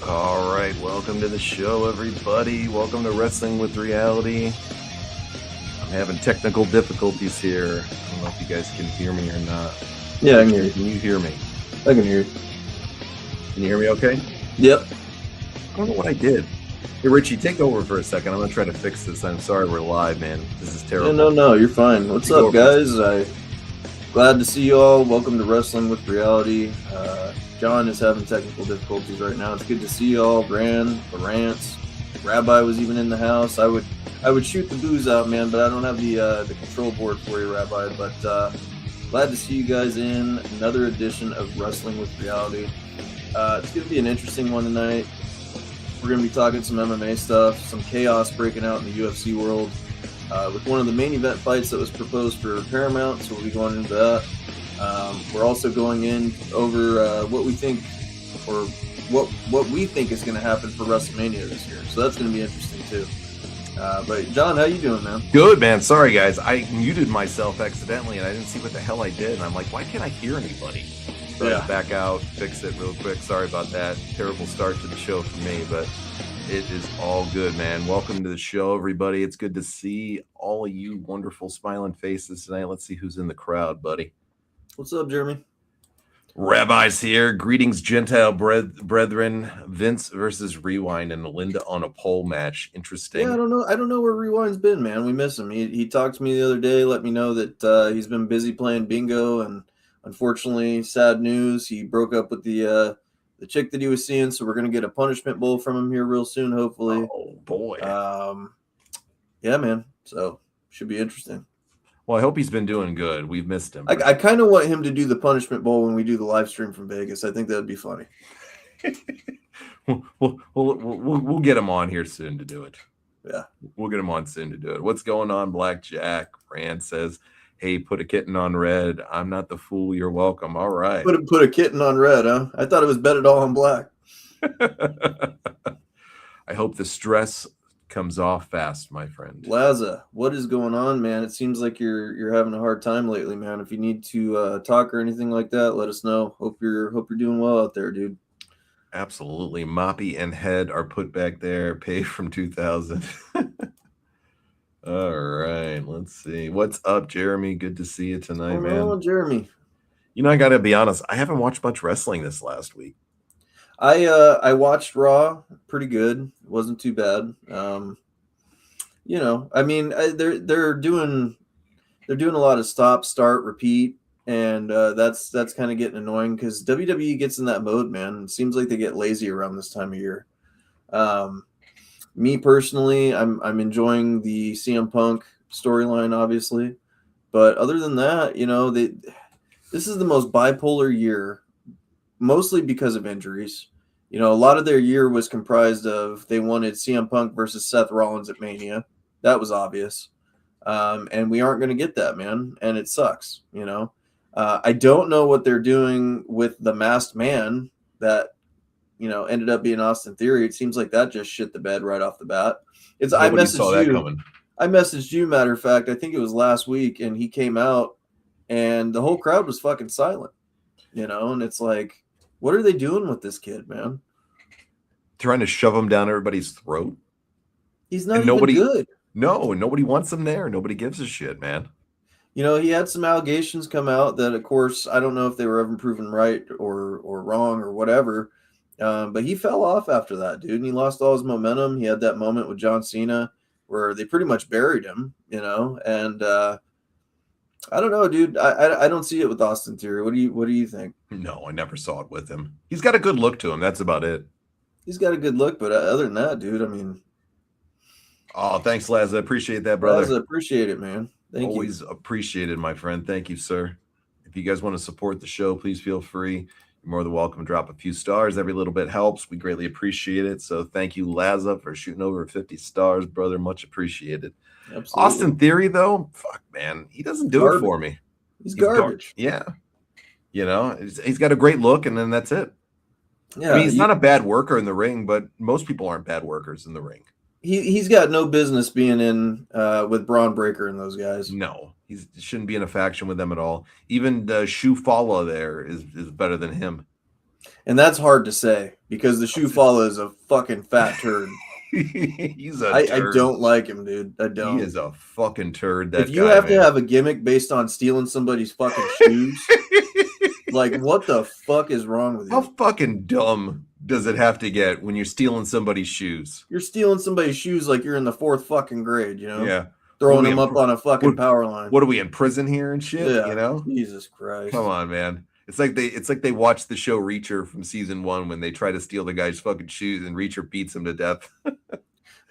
All right, welcome to the show, everybody. Welcome to Wrestling with Reality. I'm having technical difficulties here. I don't know if you guys can hear me or not. Yeah, I can hear you. Can you hear me? I can hear you. Can you hear me okay? Yep. I don't know what I did. Hey, Richie, take over for a second. I'm going to try to fix this. I'm sorry we're live, man. This is terrible. Yeah, no, you're fine. What's up, guys? Glad to see you all. Welcome to Wrestling with Reality. John is having technical difficulties right now. It's good to see you all. Gran, Lawrence, Rabbi was even in the house. I would shoot the booze out, man, but I don't have the control board for you, Rabbi. But glad to see you guys in another edition of Wrestling with Reality. It's going to be an interesting one tonight. We're going to be talking some MMA stuff, some chaos breaking out in the UFC world with one of the main event fights that was proposed for Paramount, so we'll be going into that. We're also going in over what we think, or what we think is going to happen for WrestleMania this year. So that's going to be interesting too. But John, how you doing, man? Good, man. Sorry, guys. I muted myself accidentally, and I didn't see what the hell I did. And I'm like, why can't I hear anybody? So I had to back out, fix it real quick. Sorry about that. Terrible start to the show for me, but it is all good, man. Welcome to the show, everybody. It's good to see all of you wonderful smiling faces tonight. Let's see who's in the crowd, buddy. What's up, Jeremy? Rabbi's here. Greetings, Gentile brethren. Vince versus Rewind and Linda on a pole match. Interesting. Yeah, I don't know where Rewind's been, man. We miss him. He talked to me the other day, let me know that he's been busy playing bingo, and unfortunately, sad news, he broke up with the chick that he was seeing, so we're going to get a punishment bowl from him here real soon, hopefully. Oh, boy. Yeah, man. So, should be interesting. Well, I hope he's been doing good. We've missed him. I kind of want him to do the punishment bowl when we do the live stream from Vegas. I think that would be funny. We'll get him on here soon to do it. Yeah. We'll get him on soon to do it. What's going on, Blackjack? Rand says, hey, put a kitten on red. I'm not the fool. You're welcome. All right. Put a kitten on red, huh? I thought it was betted all on black. I hope the stress comes off fast, my friend. Laza, what is going on, man? It seems like you're having a hard time lately, man. If you need to talk or anything like that, let us know. Hope you're doing well out there, dude. Absolutely. Moppy and Head are put back there. Pay from 2000. All right, let's see. What's up, Jeremy? Good to see you tonight, man. Oh, Jeremy. You know, I got to be honest. I haven't watched much wrestling this last week. I watched Raw. Pretty good. It wasn't too bad. You know, I mean, they're doing a lot of stop, start, repeat, and that's kind of getting annoying because WWE gets in that mode, man. It seems like they get lazy around this time of year. Me personally, I'm enjoying the CM Punk storyline, obviously, but other than that, you know, this is the most bipolar year, mostly because of injuries. You know, a lot of their year was comprised of they wanted CM Punk versus Seth Rollins at Mania. That was obvious. And we aren't going to get that, man. And it sucks, you know. I don't know what they're doing with the masked man that, you know, ended up being Austin Theory. It seems like that just shit the bed right off the bat. I messaged you, matter of fact, I think it was last week, and he came out and the whole crowd was fucking silent, you know, and it's like, what are they doing with this kid, man? Trying to shove him down everybody's throat. He's not even good. No, nobody wants him there. Nobody gives a shit, man. You know, he had some allegations come out that, of course, I don't know if they were ever proven right or wrong or whatever, but he fell off after that, dude, and he lost all his momentum. He had that moment with John Cena where they pretty much buried him, you know, and I don't know, dude. I don't see it with Austin Theory. What do you think? No, I never saw it with him. He's got a good look to him. That's about it. He's got a good look, but other than that, dude, I mean. Oh, thanks, Laz. I appreciate that, brother. Laz, I appreciate it, man. Always appreciated, my friend. Thank you, sir. If you guys want to support the show, please feel free. You're more than welcome to drop a few stars. Every little bit helps. We greatly appreciate it. So thank you, Laza, for shooting over 50 stars, brother. Much appreciated. Absolutely. Austin Theory, though, fuck, man, he doesn't do it for me. He's garbage. Yeah. You know, he's got a great look, and then that's it. Yeah, I mean, he's not a bad worker in the ring, but most people aren't bad workers in the ring. He's got no business being in with Braun Breaker and those guys. No, he shouldn't be in a faction with them at all. Even Shu Fala there is better than him. And that's hard to say because the shoe follow is a fucking fat turd. He's a I turd. don't like him, dude. I don't. He is a fucking turd. That if you guy, have man. to have a gimmick based on stealing somebody's fucking shoes, like what the fuck is wrong with you? How fucking dumb does it have to get when you're stealing somebody's shoes? You're stealing somebody's shoes like you're in the 4th fucking grade, you know? Yeah. Throwing them up on a fucking power line. What are we in prison here and shit? Yeah. You know? Jesus Christ. Come on, man. It's like they watched the show Reacher from season 1 when they try to steal the guy's fucking shoes and Reacher beats him to death.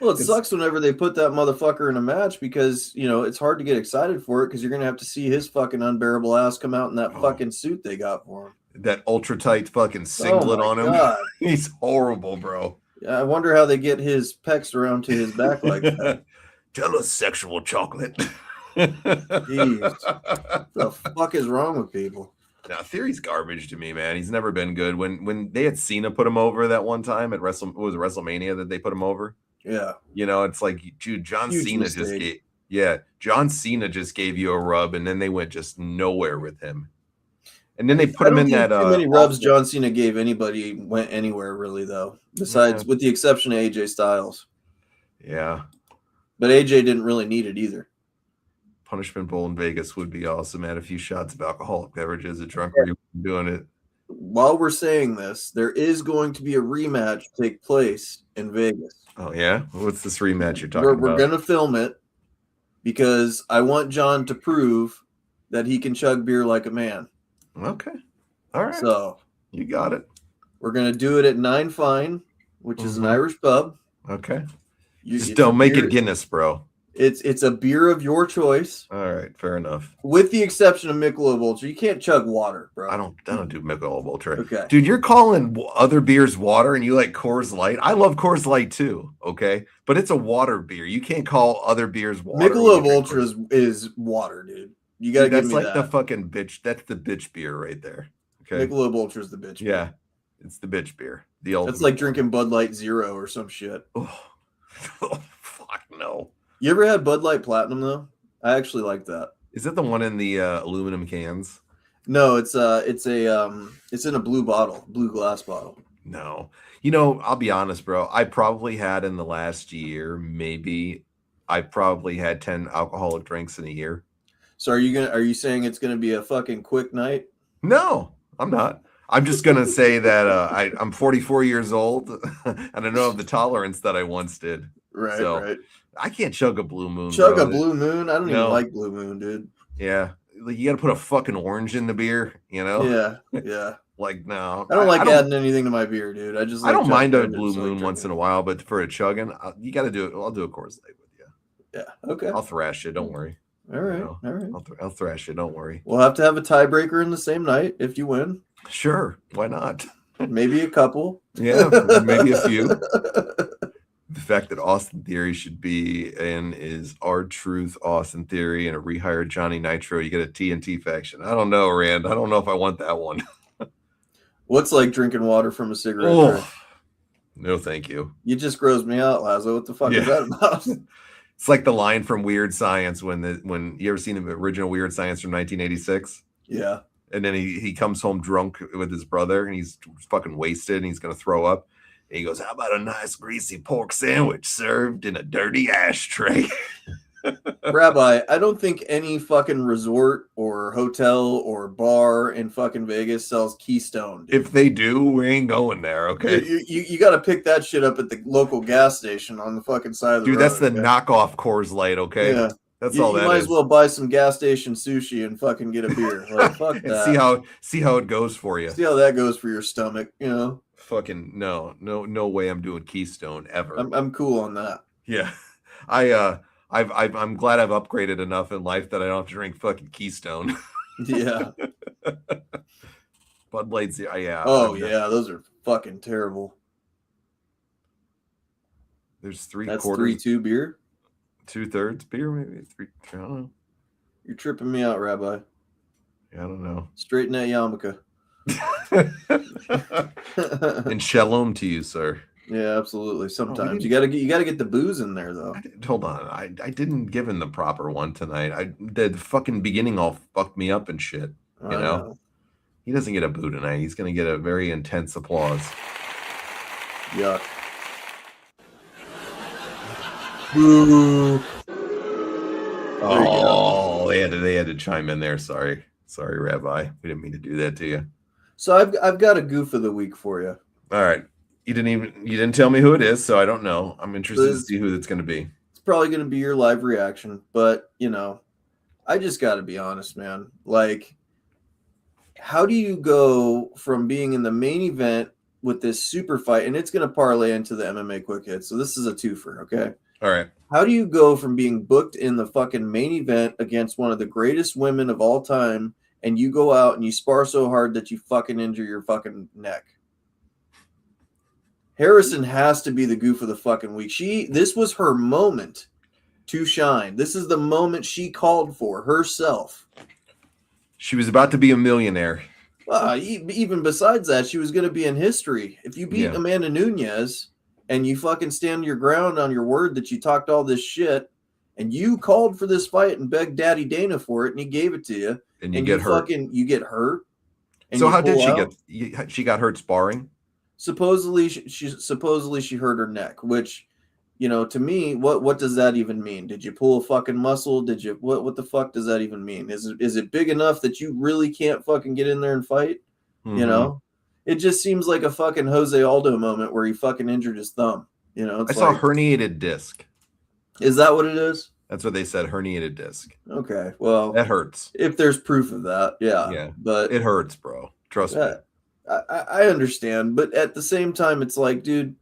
Well, it sucks whenever they put that motherfucker in a match because, you know, it's hard to get excited for it because you're going to have to see his fucking unbearable ass come out in that fucking suit they got for him. That ultra tight fucking singlet on him. God. He's horrible, bro. I wonder how they get his pecs around to his back like that. Tell us, sexual chocolate. Jeez. What the fuck is wrong with people? Now, Theory's garbage to me, man. He's never been good. When they had Cena put him over that one time at WrestleMania that they put him over? Yeah. You know, it's like, dude, John Cena just gave you a rub, and then they went just nowhere with him. And then they put him in that. Too many rubs John Cena gave anybody went anywhere really though. Besides, with the exception of AJ Styles. Yeah. But AJ didn't really need it either. Punishment Bowl in Vegas would be awesome. Add a few shots of alcoholic beverages. A drunk where you're doing it. While we're saying this, there is going to be a rematch take place in Vegas. Oh yeah, what's this rematch you're talking about? We're gonna film it because I want John to prove that he can chug beer like a man. Okay, all right. So you got it. We're gonna do it at 9 Fine, which is an Irish pub. Okay. Just don't make it Guinness, bro. It's a beer of your choice. All right, fair enough. With the exception of Michelob Ultra, you can't chug water, bro. I don't do Michelob Ultra. Okay, dude, you're calling other beers water, and you like Coors Light. I love Coors Light too. Okay, but it's a water beer. You can't call other beers water. Michelob Ultra is water, dude. You gotta give me that. That's like the fucking bitch. That's the bitch beer right there. Okay, Michelob Ultra is the bitch beer. Yeah, it's the bitch beer. The ultimate. That's like drinking Bud Light Zero or some shit. Oh, fuck no. You ever had Bud Light Platinum though? I actually like that. Is that the one in the aluminum cans? No, it's in a blue glass bottle. No, you know, I'll be honest, bro. I probably had in the last year, I probably had 10 alcoholic drinks in a year. So are you saying it's gonna be a fucking quick night? No, I'm not. I'm just gonna say that I'm 44 years old and I don't have the tolerance that I once did. Right, so, right. I can't chug a Blue Moon. A Blue Moon? I don't even like Blue Moon, dude. Yeah. Like you got to put a fucking orange in the beer, you know? Yeah. Like, no. I don't adding anything to my beer, dude. I don't mind a Blue Moon once in a while, but for a chugging, you got to do it. I'll do a Coors Light with you. Yeah. Okay. I'll thrash you. Don't worry. All right. All right. I'll thrash you. Don't worry. We'll have to have a tiebreaker in the same night if you win. Sure. Why not? Maybe a couple. Yeah. Maybe a few. The fact that Austin Theory should be in is R-Truth, Austin Theory, and a rehired Johnny Nitro. You get a TNT faction. I don't know, Rand. I don't know if I want that one. What's like drinking water from a cigarette? Oh, no, thank you. You just gross me out, Lazo. What the fuck is that about? It's like the line from Weird Science when you ever seen the original Weird Science from 1986? Yeah. And then he comes home drunk with his brother, and he's fucking wasted, and he's going to throw up. And he goes, how about a nice greasy pork sandwich served in a dirty ashtray? Rabbi, I don't think any fucking resort or hotel or bar in fucking Vegas sells Keystone. Dude. If they do, we ain't going there, okay? You got to pick that shit up at the local gas station on the fucking side of the road. Dude, that's the knockoff Coors Light, okay? Yeah. That's all that is. You might as well buy some gas station sushi and fucking get a beer. Like, fuck that. See how it goes for you. See how that goes for your stomach, you know? Fucking no way I'm doing Keystone ever. I'm cool on that. Yeah. I'm glad I've upgraded enough in life that I don't have to drink fucking Keystone. Yeah. Bud Light's yeah. Oh yeah, those are fucking terrible. There's 3/4. That's 3-2 beer? 2/3 beer, maybe 3. I don't know. You're tripping me out, Rabbi. Yeah, I don't know. Straighten that yarmulke. And shalom to you, sir. Yeah, absolutely. Sometimes you gotta get the booze in there, though. Hold on, I didn't give him the proper one tonight. The fucking beginning all fucked me up and shit. You know? He doesn't get a boo tonight. He's going to get a very intense applause. Yuck. Boo. Oh, they had to chime in there. Sorry, Rabbi. We didn't mean to do that to you. So I've got a goof of the week for you. All right. You didn't tell me who it is, so I don't know. I'm interested to see who it's going to be. It's probably going to be your live reaction, but I just got to be honest, man. Like, how do you go from being in the main event with this super fight, and it's going to parlay into the MMA quick hit. So this is a twofer, okay? All right. How do you go from being booked in the fucking main event against one of the greatest women of all time, and you go out and you spar so hard that you fucking injure your fucking neck? Harrison has to be the goof of the fucking week. This was her moment to shine. This is the moment she called for herself. She was about to be a millionaire. Even besides that, she was going to be in history. If you beat Amanda Nunes and you fucking stand your ground on your word that you talked all this shit, and you called for this fight and begged Daddy Dana for it, and he gave it to you, and you get hurt. You get hurt. So how did she get? She got hurt sparring. Supposedly she hurt her neck, which, to me, what does that even mean? Did you pull a fucking muscle? Did you what the fuck does that even mean? Is it big enough that you really can't fucking get in there and fight? Mm-hmm. It just seems like a fucking Jose Aldo moment where he fucking injured his thumb. I saw herniated disc. Is that what it is? That's what they said, herniated disc. Okay, well, that hurts. If there's proof of that, yeah, but it hurts, bro. Trust me. I understand, but at the same time, it's like, dude,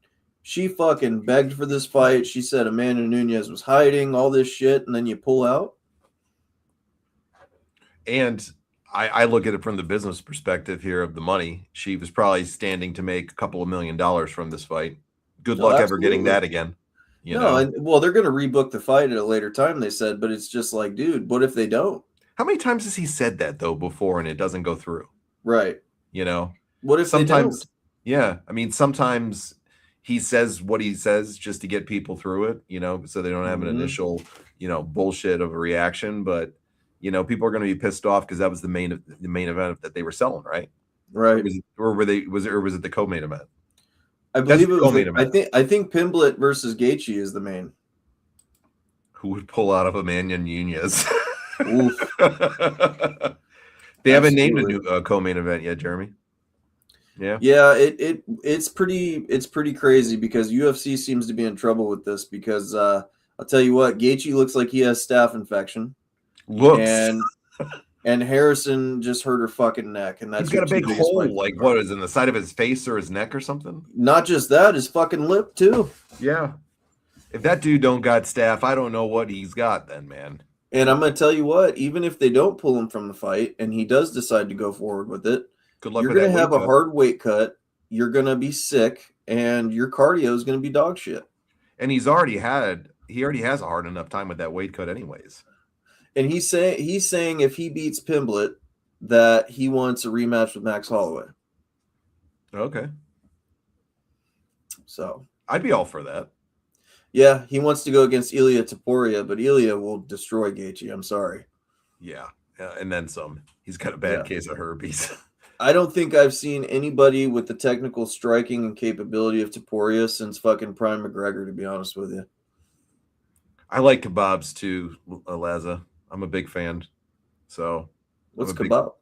she fucking begged for this fight. She said Amanda Nunes was hiding all this shit, and then you pull out. And I look at it from the business perspective here of the money. She was probably standing to make a couple of $1 million from this fight. Good luck ever getting that again. Well, they're going to rebook the fight at a later time, they said, but it's just like, dude, what if they don't? How many times has he said that, though, before, and it doesn't go through? Right. What if sometimes, they don't? Yeah. I mean, sometimes he says what he says just to get people through it, so they don't have an initial, bullshit of a reaction. But, people are going to be pissed off because that was the main event that they were selling, right? Right. Was it the co-main event? I believe it was co-main event. I think Pimblett versus Gaethje is the main. Who would pull out of Amanda Nunes? They haven't named a new co-main event yet, Jeremy. Yeah. Yeah, it's pretty crazy because UFC seems to be in trouble with this because I'll tell you what, Gaethje looks like he has staph infection. And Harrison just hurt her fucking neck, and that's he's got a big hole. Like what is in the side of his face or his neck or something? Not just that, his fucking lip too. Yeah. If that dude don't got staph, I don't know what he's got then, man. And I'm gonna tell you what, even if they don't pull him from the fight and he does decide to go forward with it, good luck. You're gonna have a hard weight cut. You're gonna be sick, and your cardio is gonna be dog shit. And he already has a hard enough time with that weight cut, anyways. And he's saying if he beats Pimblett, that he wants a rematch with Max Holloway. Okay. So I'd be all for that. Yeah, he wants to go against Ilia Topuria, but Ilia will destroy Gaethje. I'm sorry. Yeah, and then some. He's got a bad case of herpes. I don't think I've seen anybody with the technical striking and capability of Topuria since fucking Prime McGregor, to be honest with you. I like kebabs too, Laza. I'm a big fan. So, what's kebab?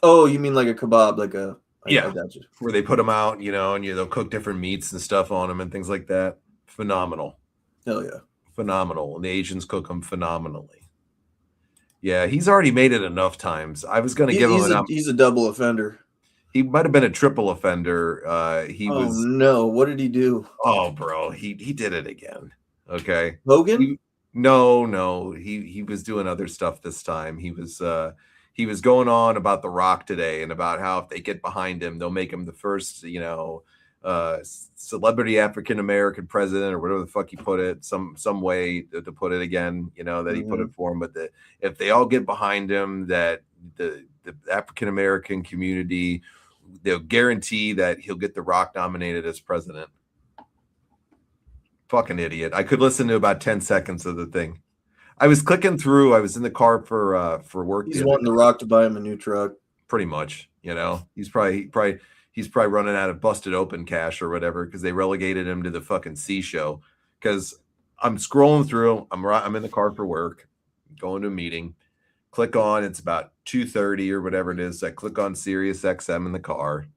Oh, you mean like a kebab, like a I got you. Where they put them out, and they'll cook different meats and stuff on them and things like that. Phenomenal. Hell yeah. Phenomenal. And the Asians cook them phenomenally. Yeah, he's already made it enough times. I was going to give him he's a double offender. He might have been a triple offender. No, what did he do? Oh, bro, he did it again. Okay. Hogan? No. He was doing other stuff this time. He was going on about The Rock today and about how if they get behind him, they'll make him the first, celebrity African-American president or whatever the fuck he put it, some way to put it again, that he put it for him. But if they all get behind him, that the African-American community, they'll guarantee that he'll get The Rock nominated as president. Fucking idiot. I could listen to about 10 seconds of the thing. I was clicking through. I was in the car for work. He's wanting The Rock to buy him a new truck. pretty much. He's probably running out of busted open cash or whatever because they relegated him to the fucking C show. Because I'm scrolling through, I'm in the car for work, going to a meeting. Click on, it's about 2:30 or whatever it is. I click on Sirius XM in the car,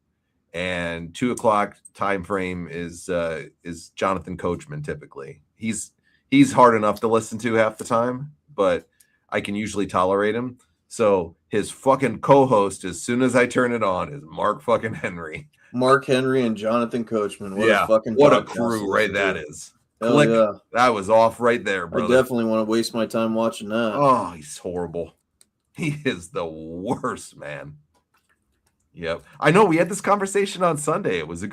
and 2:00 time frame is Jonathan Coachman. Typically, he's hard enough to listen to half the time, but I can usually tolerate him. So his fucking co-host, as soon as I turn it on, is Mark fucking Henry. Mark Henry and Jonathan Coachman. What a crew right that is. Click. Yeah. That was off right there, brother. I definitely want to waste my time watching that. Oh, he's horrible. He is the worst, man. Yep. I know we had this conversation on Sunday. It was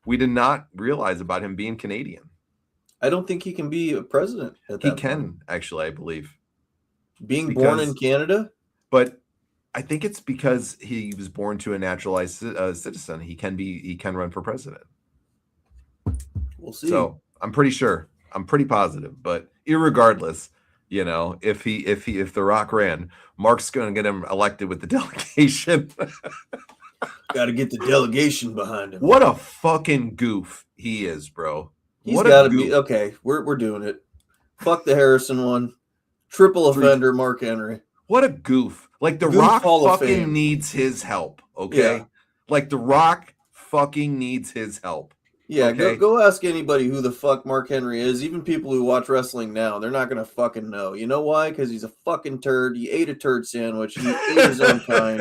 we did not realize about him being Canadian. I don't think he can be a president at that point. He can, actually, I believe. Born in Canada? But I think it's because he was born to a naturalized citizen. He can run for president. We'll see. So I'm pretty sure. I'm pretty positive. But irregardless, if The Rock ran, Mark's going to get him elected with the delegation. Got to get the delegation behind him. What a fucking goof he is, bro. He's got to be okay. We're doing it. Fuck the Harrison one. Triple offender, Mark Henry. What a goof. Like The Rock fucking needs his help. Okay. Yeah. Like The Rock fucking needs his help. Yeah, okay? Go ask anybody who the fuck Mark Henry is. Even people who watch wrestling now, they're not going to fucking know. You know why? Because he's a fucking turd. He ate a turd sandwich. He ate his own kind.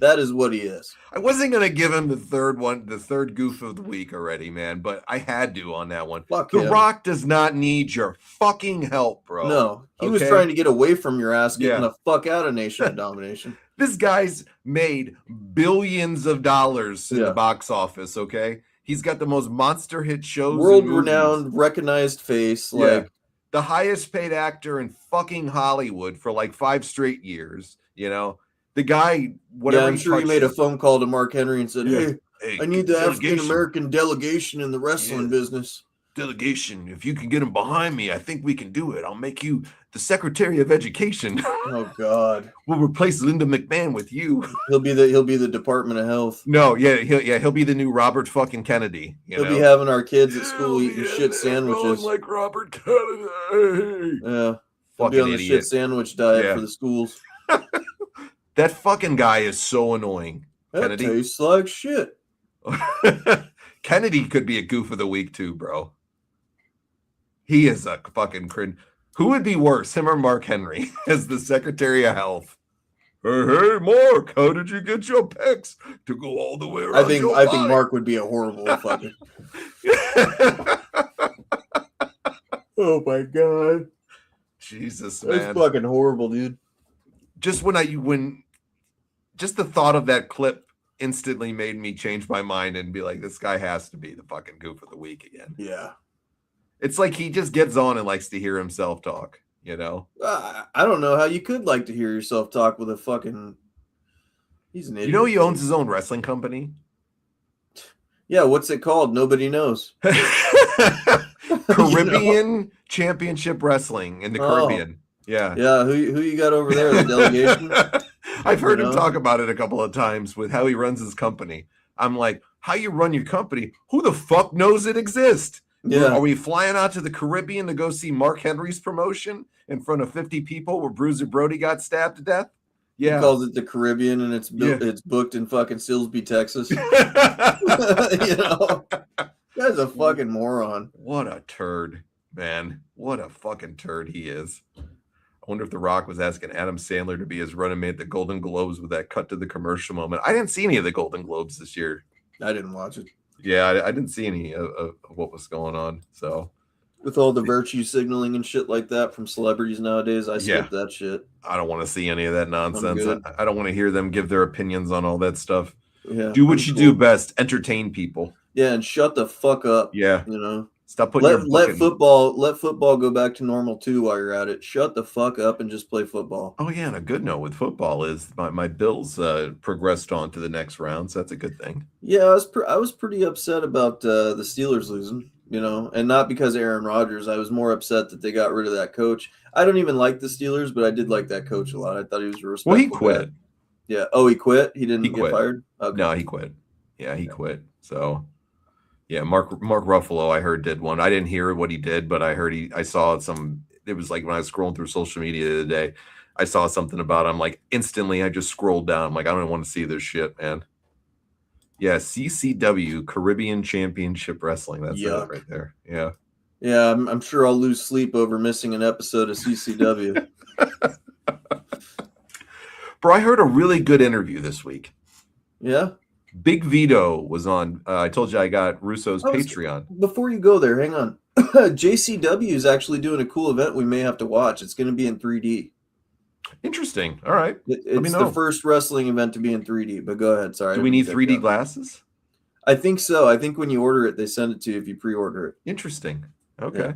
That is what he is. I wasn't going to give him the third goof of the week already, man, but I had to on that one. Fuck The him. Rock does not need your fucking help, bro. No, he was trying to get away from your ass, getting the fuck out of Nation of Domination. This guy's made billions of dollars in the box office, okay? He's got the most monster hit shows. World-renowned, recognized face. Like the highest paid actor in fucking Hollywood for like 5 straight years. The guy, whatever. Yeah, I'm sure he made a phone call to Mark Henry and said, hey, I need the African-American delegation in the wrestling business. Delegation. If you can get him behind me, I think we can do it. I'll make you the Secretary of Education. Oh God. We'll replace Linda McMahon with you. He'll be the Department of Health. No, he'll be the new Robert fucking Kennedy. He'll be having our kids at school eating shit sandwiches. Like Robert Kennedy. Yeah. He'll be on the shit sandwich diet for the schools. That fucking guy is so annoying. That Kennedy tastes like shit. Kennedy could be a goof of the week too, bro. He is a fucking cringe. Who would be worse, him or Mark Henry, as the Secretary of Health? Hey, Mark, how did you get your pecs to go all the way around? I think Mark would be a horrible fucking. Oh my God, Jesus, man, that's fucking horrible, dude. Just just the thought of that clip instantly made me change my mind and be like, this guy has to be the fucking goof of the week again. Yeah. It's like he just gets on and likes to hear himself talk, I don't know how you could like to hear yourself talk with a fucking... He's an idiot. He owns his own wrestling company? Yeah, what's it called? Nobody knows. Caribbean Championship Wrestling in the Caribbean. Yeah. Yeah, who you got over there, the delegation? I've heard him talk about it a couple of times with how he runs his company. I'm like, how you run your company? Who the fuck knows it exists? Yeah. Are we flying out to the Caribbean to go see Mark Henry's promotion in front of 50 people where Bruiser Brody got stabbed to death? Yeah. He calls it the Caribbean and it's booked in fucking Silsbee, Texas. Guy's a fucking moron. What a turd, man. What a fucking turd he is. I wonder if The Rock was asking Adam Sandler to be his running mate at the Golden Globes with that cut to the commercial moment. I didn't see any of the Golden Globes this year. I didn't watch it. Yeah, I didn't see any of what was going on. So, with all the virtue signaling and shit like that from celebrities nowadays, I skip that shit. I don't want to see any of that nonsense. I don't want to hear them give their opinions on all that stuff. Yeah, do what you do best. Entertain people. Yeah, and shut the fuck up. Yeah, stop putting let football go back to normal too while you're at it. Shut the fuck up and just play football. Oh yeah, and a good note with football is my Bills progressed on to the next round, so that's a good thing. Yeah, I was pretty upset about the Steelers losing, and not because of Aaron Rodgers. I was more upset that they got rid of that coach. I don't even like the Steelers, but I did like that coach a lot. I thought he was a respectful Well, he quit. guy. Yeah. Oh, he quit? He didn't He get quit. fired? Okay. No, he quit. Yeah, he quit. So yeah, Mark Ruffalo, I heard, did one. I didn't hear what he did, but I heard I saw some. It was like when I was scrolling through social media the other day, I saw something about him. Like instantly, I just scrolled down. I'm like, I don't want to see this shit, man. Yeah, CCW, Caribbean Championship Wrestling. That's it Yuck. right there. Yeah. Yeah, I'm sure I'll lose sleep over missing an episode of CCW. Bro, I heard a really good interview this week. Yeah. Big Vito was on. I told you I got Russo's Patreon. Before you go there, hang on. JCW is actually doing a cool event we may have to watch. It's going to be in 3D. Interesting. All right. It's the first wrestling event to be in 3D, but go ahead. Sorry. Do we need 3D glasses? I think so. I think when you order it, they send it to you if you pre-order it. Interesting. Okay. Yeah.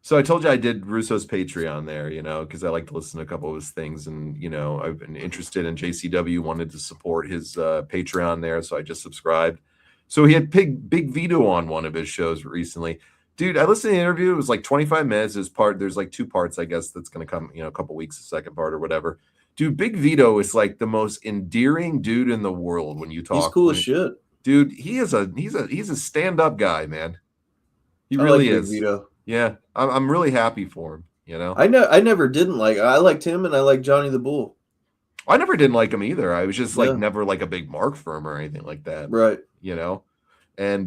So I told you I did Russo's Patreon there, because I like to listen to a couple of his things, and I've been interested in JCW, wanted to support his Patreon there, so I just subscribed. So he had Big Vito on one of his shows recently. Dude, I listened to the interview. It was like 25 minutes. There's like 2 parts, I guess, that's going to come, a couple weeks, the second part or whatever. Dude, Big Vito is like the most endearing dude in the world when you talk. He's cool as shit. Dude, he's a stand-up guy, man. He really is. Big Vito. Yeah, I'm really happy for him. I never didn't like. I liked him, and I liked Johnny the Bull. I never didn't like him either. I was just never like a big Mark for him or anything like that. Right. And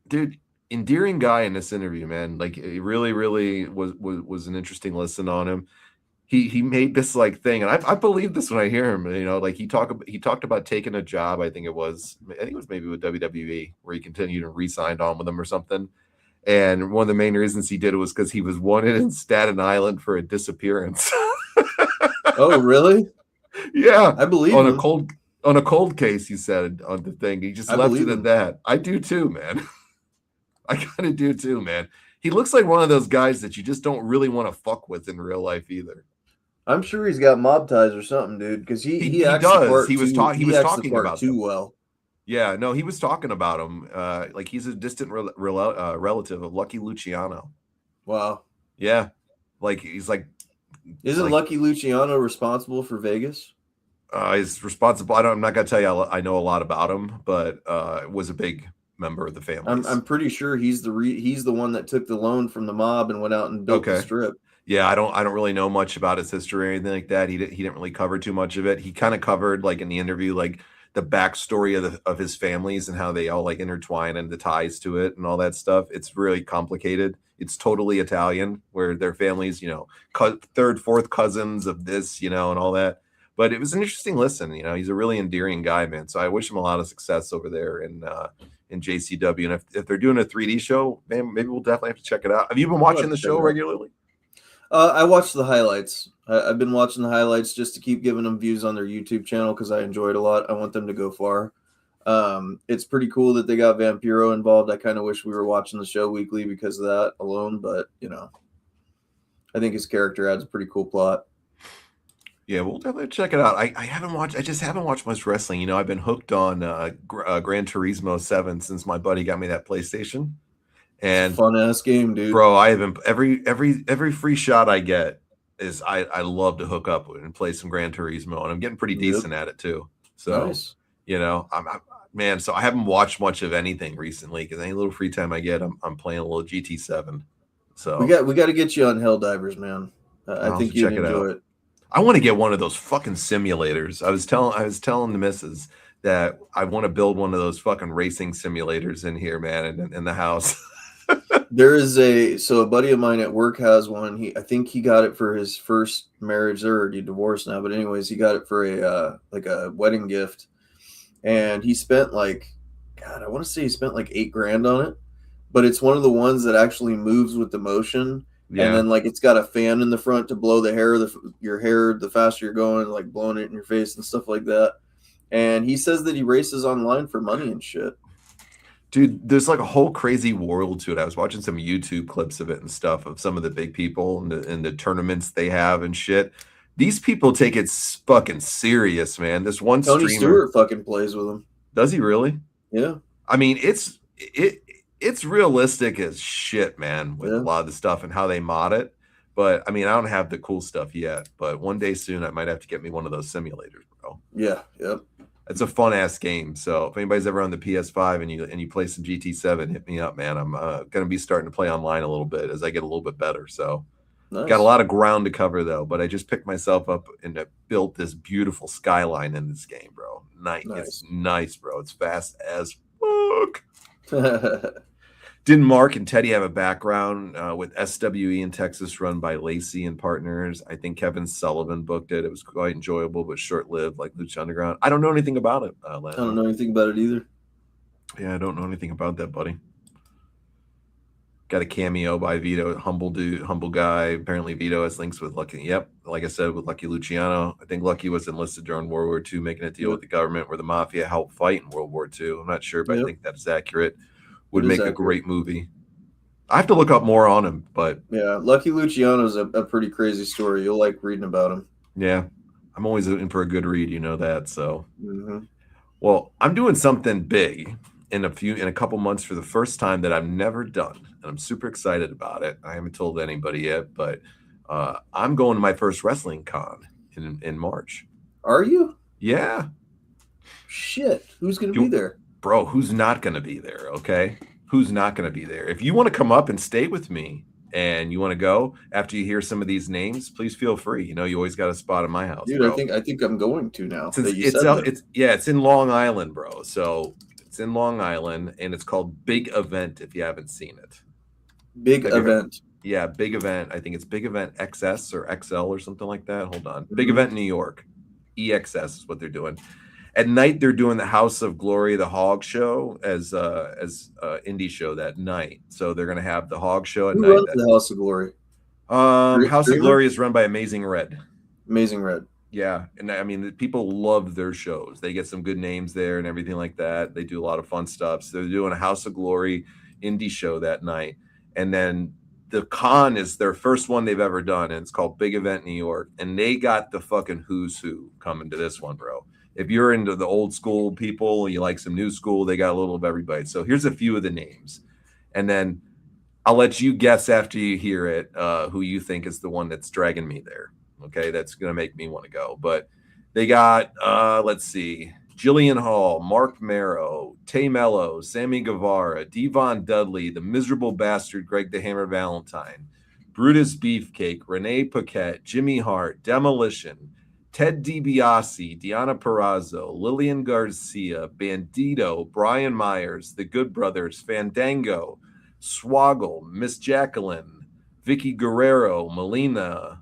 dude, endearing guy in this interview, man. Like it really, really was an interesting listen on him. He made this like thing, and I believe this when I hear him. Like he talked about taking a job. I think it was maybe with WWE, where he continued and re-signed on with them or something. And one of the main reasons he did it was because he was wanted in Staten Island for a disappearance. Oh, really? Yeah, I believe on a cold case. He said on the thing. He just left it at that. I do too, man. I kind of do too, man. He looks like one of those guys that you just don't really want to fuck with in real life either. I'm sure he's got mob ties or something, dude. Because he does. He was talking about too well. Yeah, no, he was talking about him. Like he's a distant relative of Lucky Luciano. Wow. Yeah, like he's like. Isn't Lucky Luciano responsible for Vegas? He's responsible. I'm not gonna tell you. I know a lot about him, but was a big member of the family. I'm pretty sure he's the one that took the loan from the mob and went out and built the strip. Yeah, I don't really know much about his history or anything like that. He didn't really cover too much of it. He kind of covered like in the interview like the backstory of his families and how they all like intertwine and the ties to it and all that stuff. It's really complicated. It's totally Italian, where their families, third, fourth cousins of this, and all that. But it was an interesting listen. He's a really endearing guy, man. So I wish him a lot of success over there in JCW. And if they're doing a 3D show, man, maybe we'll definitely have to check it out. Have you been watching the show regularly? I watched the highlights. I've been watching the highlights just to keep giving them views on their YouTube channel because I enjoy it a lot. I want them to go far. It's pretty cool that they got Vampiro involved. I kind of wish we were watching the show weekly because of that alone, but I think his character adds a pretty cool plot. Yeah, we'll definitely check it out. I just haven't watched much wrestling. I've been hooked on Gran Turismo 7 since my buddy got me that PlayStation. And fun ass game, dude. Bro, I have every free shot I get is I love to hook up and play some Gran Turismo, and I'm getting pretty decent at it too. So nice. Man, so I haven't watched much of anything recently because any little free time I get, I'm playing a little GT7. So we got to get you on Helldivers, man. I think you'd enjoy it. I want to get one of those fucking simulators. I was telling the missus that I want to build one of those fucking racing simulators in here, man, in the house. There is a buddy of mine at work has one. I think he got it for his first marriage. They're already divorced now, but anyways, he got it for a wedding gift, and he spent I want to say he spent like $8,000 on it. But it's one of the ones that actually moves with the motion, and then it's got a fan in the front to blow the hair, your hair the faster you're going, like blowing it in your face and stuff like that. And he says that he races online for money and shit. Dude, there's like a whole crazy world to it. I was watching some YouTube clips of it and stuff of some of the big people and the tournaments they have and shit. These people take it fucking serious, man. This one Tony streamer, Stewart fucking plays with them. Does he really? Yeah. I mean, it's realistic as shit, man, with a lot of the stuff and how they mod it. But I mean, I don't have the cool stuff yet. But one day soon, I might have to get me one of those simulators, bro. bro. Yeah, yep. It's a fun ass game. So if anybody's ever on the PS5 and you play some GT7, hit me up, man. I'm gonna be starting to play online a little bit as I get a little bit better. So Nice. Got a lot of ground to cover though, but I just picked myself up and built this beautiful skyline in this game, bro. Nice. It's nice, bro. It's fast as fuck. Didn't Mark and Teddy have a background with SWE in Texas run by Lacey and Partners? I think Kevin Sullivan booked it. It was quite enjoyable, but short-lived, like Lucha Underground. I don't know anything about it, I don't know anything about it either. Yeah, I don't know anything about that, buddy. Got a cameo by Vito, humble dude, humble guy. Apparently Vito has links with Lucky. Yep, like I said, with Lucky Luciano. I think Lucky was enlisted during World War II, making a deal with the government where the mafia helped fight in World War II. I'm not sure, but I think that's accurate. Would make a great movie. I have to look up more on him, but yeah, Lucky Luciano's a pretty crazy story. You'll like reading about him. Yeah, I'm always in for a good read, you know that. So, well, I'm doing something big in a couple months for the first time that I've never done, and I'm super excited about it. I haven't told anybody yet, but I'm going to my first wrestling con in March. Are you? Yeah. Shit, who's going to be there? Bro, who's not going to be there, okay? Who's not going to be there? If you want to come up and stay with me and you want to go after you hear some of these names, please feel free. You know, you always got a spot in my house, dude, bro. I think I'm going to now. It's in Long Island, bro. So it's in Long Island, and it's called Big Event if you haven't seen it. Big Event. Yeah, Big Event. I think it's Big Event XS or XL or something like that. Hold on. Big Event New York. EXS is what they're doing. At night, they're doing the House of Glory, the Hog Show, as indie show that night. So they're gonna have the Hog Show at night. Who runs the House of Glory? House of Glory is run by Amazing Red. Amazing Red. Yeah, and I mean, people love their shows. They get some good names there and everything like that. They do a lot of fun stuff. So they're doing a House of Glory indie show that night, and then the con is their first one they've ever done, and it's called Big Event New York. And they got the fucking who's who coming to this one, bro. If you're into the old school people, you like some new school, they got a little of everybody. So here's a few of the names. And then I'll let you guess after you hear it who you think is the one that's dragging me there. Okay, that's going to make me want to go. But they got, let's see, Jillian Hall, Mark Marrow, Tay Mello, Sammy Guevara, Devon Dudley, the miserable bastard Greg the Hammer Valentine, Brutus Beefcake, Renee Paquette, Jimmy Hart, Demolition, Ted DiBiase, Deanna Perrazzo, Lillian Garcia, Bandito, Brian Myers, The Good Brothers, Fandango, Swoggle, Miss Jacqueline, Vicky Guerrero, Melina,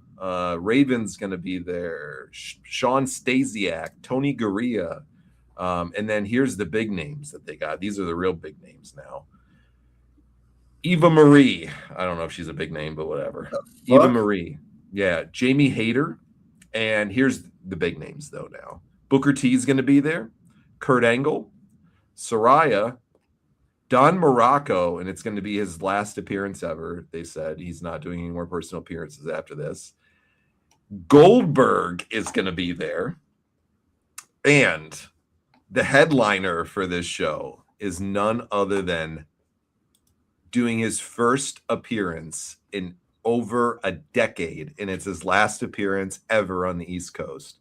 Raven's going to be there, Sean Stasiak, Tony Gurria, and then here's the big names that they got. These are the real big names now. Eva Marie. I don't know if she's a big name, but whatever. Eva Marie. Yeah. Jamie Hayter. And here's the big names, though, now. Booker T is going to be there. Kurt Angle. Saraya. Don Morocco, and it's going to be his last appearance ever. They said he's not doing any more personal appearances after this. Goldberg is going to be there. And the headliner for this show is none other than doing his first appearance in over a decade, and it's his last appearance ever on the East Coast,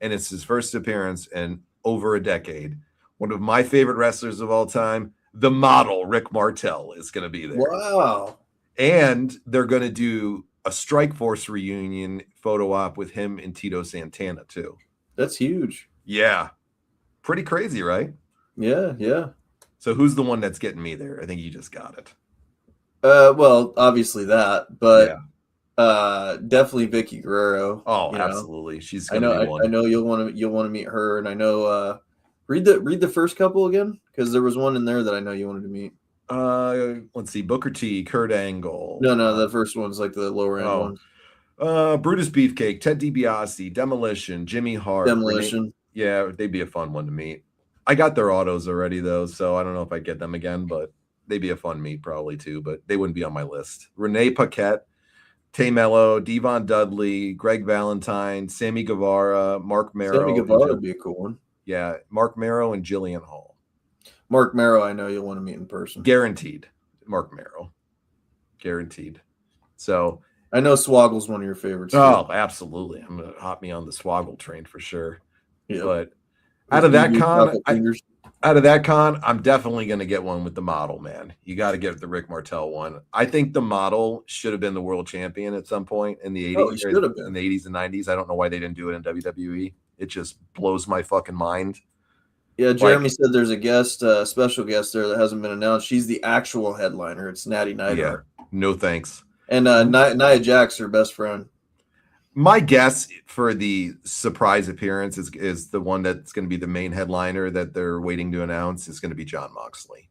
and it's his first appearance in over a decade. One of my favorite wrestlers of all time, the model Rick Martel, is going to be there. Wow. And they're going to do a Strike Force reunion photo op with him and Tito Santana too. That's huge. Yeah, pretty crazy, right? Yeah. So who's the one that's getting me there? I think you just got it. Well, obviously that, but definitely Vicky Guerrero. Oh, absolutely. She's gonna be one. I know you'll want to meet her, and I know read the first couple again, because there was one in there that I know you wanted to meet. Let's see, Booker T, Kurt Angle. No, the first one's like the lower end ones. Brutus Beefcake, Ted DiBiase, Demolition, Jimmy Hart. Demolition. Yeah, they'd be a fun one to meet. I got their autos already though, so I don't know if I get them again, but they'd be a fun meet probably too, but they wouldn't be on my list. Renee Paquette, Tay Mello, Devon Dudley, Greg Valentine, Sammy Guevara, Mark Marrow. Sammy Guevara would be a cool one. Yeah, Mark Marrow and Jillian Hall. Mark Marrow, I know you'll want to meet in person. Guaranteed. Mark Marrow. Guaranteed. So I know Swoggle's one of your favorites. Oh, absolutely. I'm going to hop me on the Swoggle train for sure. Yep. But out of that con, I'm definitely going to get one with the model, man. You got to get the Rick Martel one. I think the model should have been the world champion at some point in the 80s. Oh, he should have been. In the 80s and 90s. I don't know why they didn't do it in WWE. It just blows my fucking mind. Yeah, Jeremy said there's a special guest there that hasn't been announced. She's the actual headliner. It's Natty Neidhart. Yeah, no thanks. And Nia Jax, her best friend. My guess for the surprise appearance is the one that's going to be the main headliner that they're waiting to announce is going to be Jon Moxley.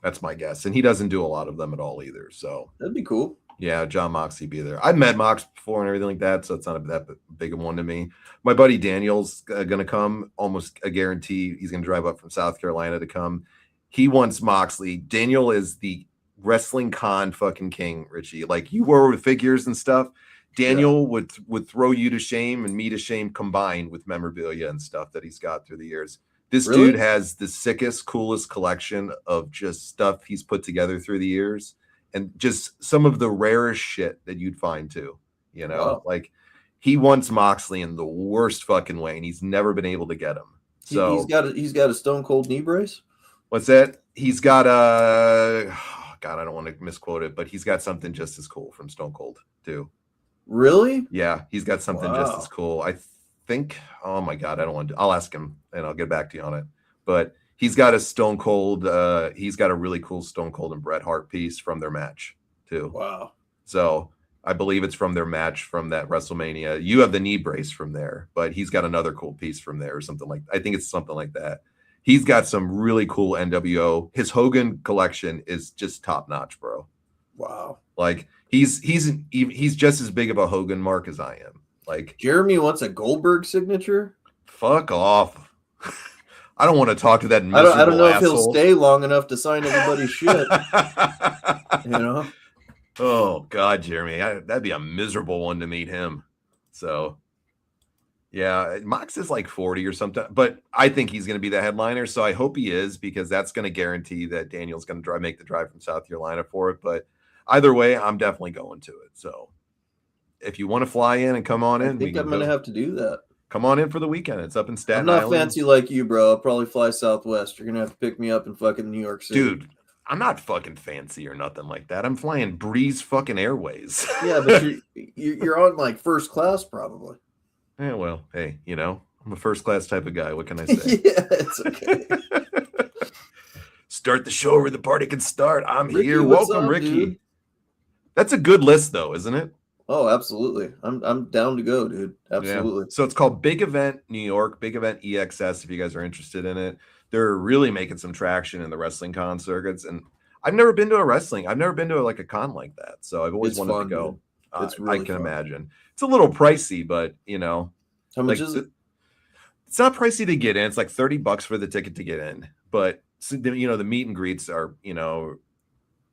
That's my guess. And he doesn't do a lot of them at all either. So that'd be cool. Yeah, Jon Moxley be there. I've met Mox before and everything like that, so it's not that big of one to me. My buddy Daniel's going to come, almost a guarantee. He's going to drive up from South Carolina to come. He wants Moxley. Daniel is the wrestling con fucking king, Richie. Like you were with figures and stuff. Daniel would throw you to shame and me to shame combined with memorabilia and stuff that he's got through the years. This dude has the sickest, coolest collection of just stuff he's put together through the years. And just some of the rarest shit that you'd find too, you know, like he wants Moxley in the worst fucking way, and he's never been able to get him. So he's got a Stone Cold knee brace. What's that? He's got a God, I don't want to misquote it, but he's got something just as cool from Stone Cold too. Really? Yeah, he's got something just as cool. I think. Oh my God, I don't want to. I'll ask him and I'll get back to you on it. But he's got a Stone Cold. He's got a really cool Stone Cold and Bret Hart piece from their match too. Wow. So I believe it's from their match from that WrestleMania. You have the knee brace from there, but he's got another cool piece from there or something like. I think it's something like that. He's got some really cool NWO. His Hogan collection is just top notch, bro. Wow. Like he's just as big of a Hogan mark as I am. Like Jeremy wants a Goldberg signature. Fuck off. I don't want to talk to that miserable I don't know asshole. If he'll stay long enough to sign everybody's shit. You know? Oh, God, Jeremy. That'd be a miserable one to meet him. So, yeah, Mox is like 40 or something. But I think he's going to be the headliner. So I hope he is, because that's going to guarantee that Daniel's going to make the drive from South Carolina for it. But either way, I'm definitely going to it. So if you want to fly in and come on in. I think I'm going to have to do that. Come on in for the weekend. It's up in Staten Island. I'm not fancy like you, bro. I'll probably fly Southwest. You're going to have to pick me up in fucking New York City. Dude, I'm not fucking fancy or nothing like that. I'm flying Breeze fucking Airways. Yeah, but you're on like first class probably. Yeah, well, hey, you know, I'm a first class type of guy. What can I say? Yeah, it's okay. Start the show where the party can start. I'm Ricky, here. Welcome, Ricky. Dude? That's a good list, though, isn't it? Oh, absolutely. I'm down to go, dude. Absolutely. Yeah. So it's called Big Event New York, Big Event EXS, if you guys are interested in it. They're really making some traction in the wrestling con circuits. And I've never been to a con like that. So I've always wanted to go. It's really I can imagine. It's a little pricey, but you know. How much is it? It's not pricey to get in. It's like $30 for the ticket to get in. But you know, the meet and greets are, you know,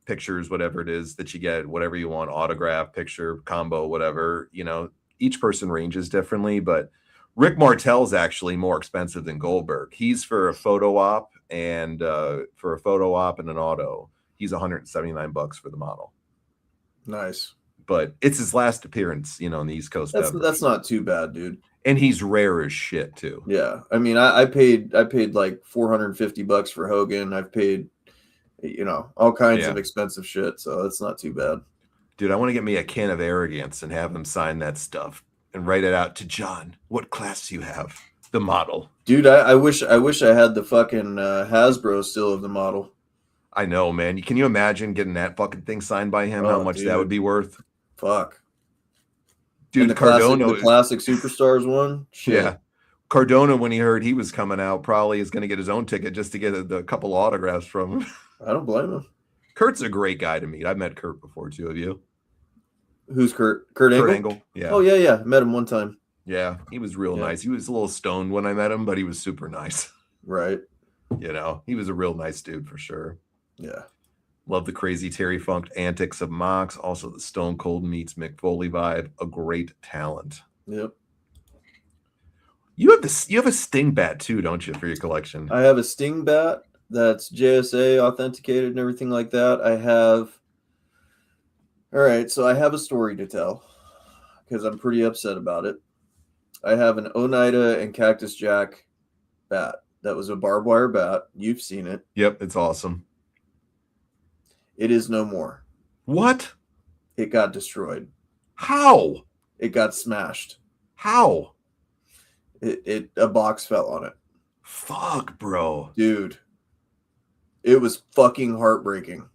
pictures, whatever it is that you get, whatever you want, autograph, picture, combo, whatever, you know, each person ranges differently, but Rick Martel is actually more expensive than Goldberg. He's for a photo op and an auto. He's $179 for the model. Nice. But it's his last appearance, you know, on the East Coast. That's not too bad, dude. And he's rare as shit too. Yeah. I mean, I paid like $450 for Hogan. I've paid, you know, all kinds of expensive shit. So that's not too bad. Dude, I want to get me a can of Arrogance and have him sign that stuff and write it out to John. What class do you have? The model. Dude, I wish I had the fucking Hasbro still of the model. I know, man. Can you imagine getting that fucking thing signed by him? How much that would be worth? Fuck. Dude, the classic Superstars one? Shit. Yeah. Cardona, when he heard he was coming out, probably is going to get his own ticket just to get a couple autographs from him. I don't blame him. Kurt's a great guy to meet. I've met Kurt before, too. Have you? Who's Kurt? Kurt Angle? Yeah. Oh, yeah. Met him one time. Yeah. He was real nice. He was a little stoned when I met him, but he was super nice. Right. You know, he was a real nice dude for sure. Yeah. Love the crazy Terry Funk antics of Mox. Also the Stone Cold meets Mick Foley vibe. A great talent. Yep. You have a Sting bat too, don't you, for your collection? I have a Sting bat that's JSA authenticated and everything like that. All right, so I have a story to tell because I'm pretty upset about it. I have an Oneida and Cactus Jack bat. That was a barbed wire bat. You've seen it. Yep, it's awesome. It is no more. What? It got destroyed. How? It got smashed. How? A box fell on it. Fuck, bro. Dude. It was fucking heartbreaking.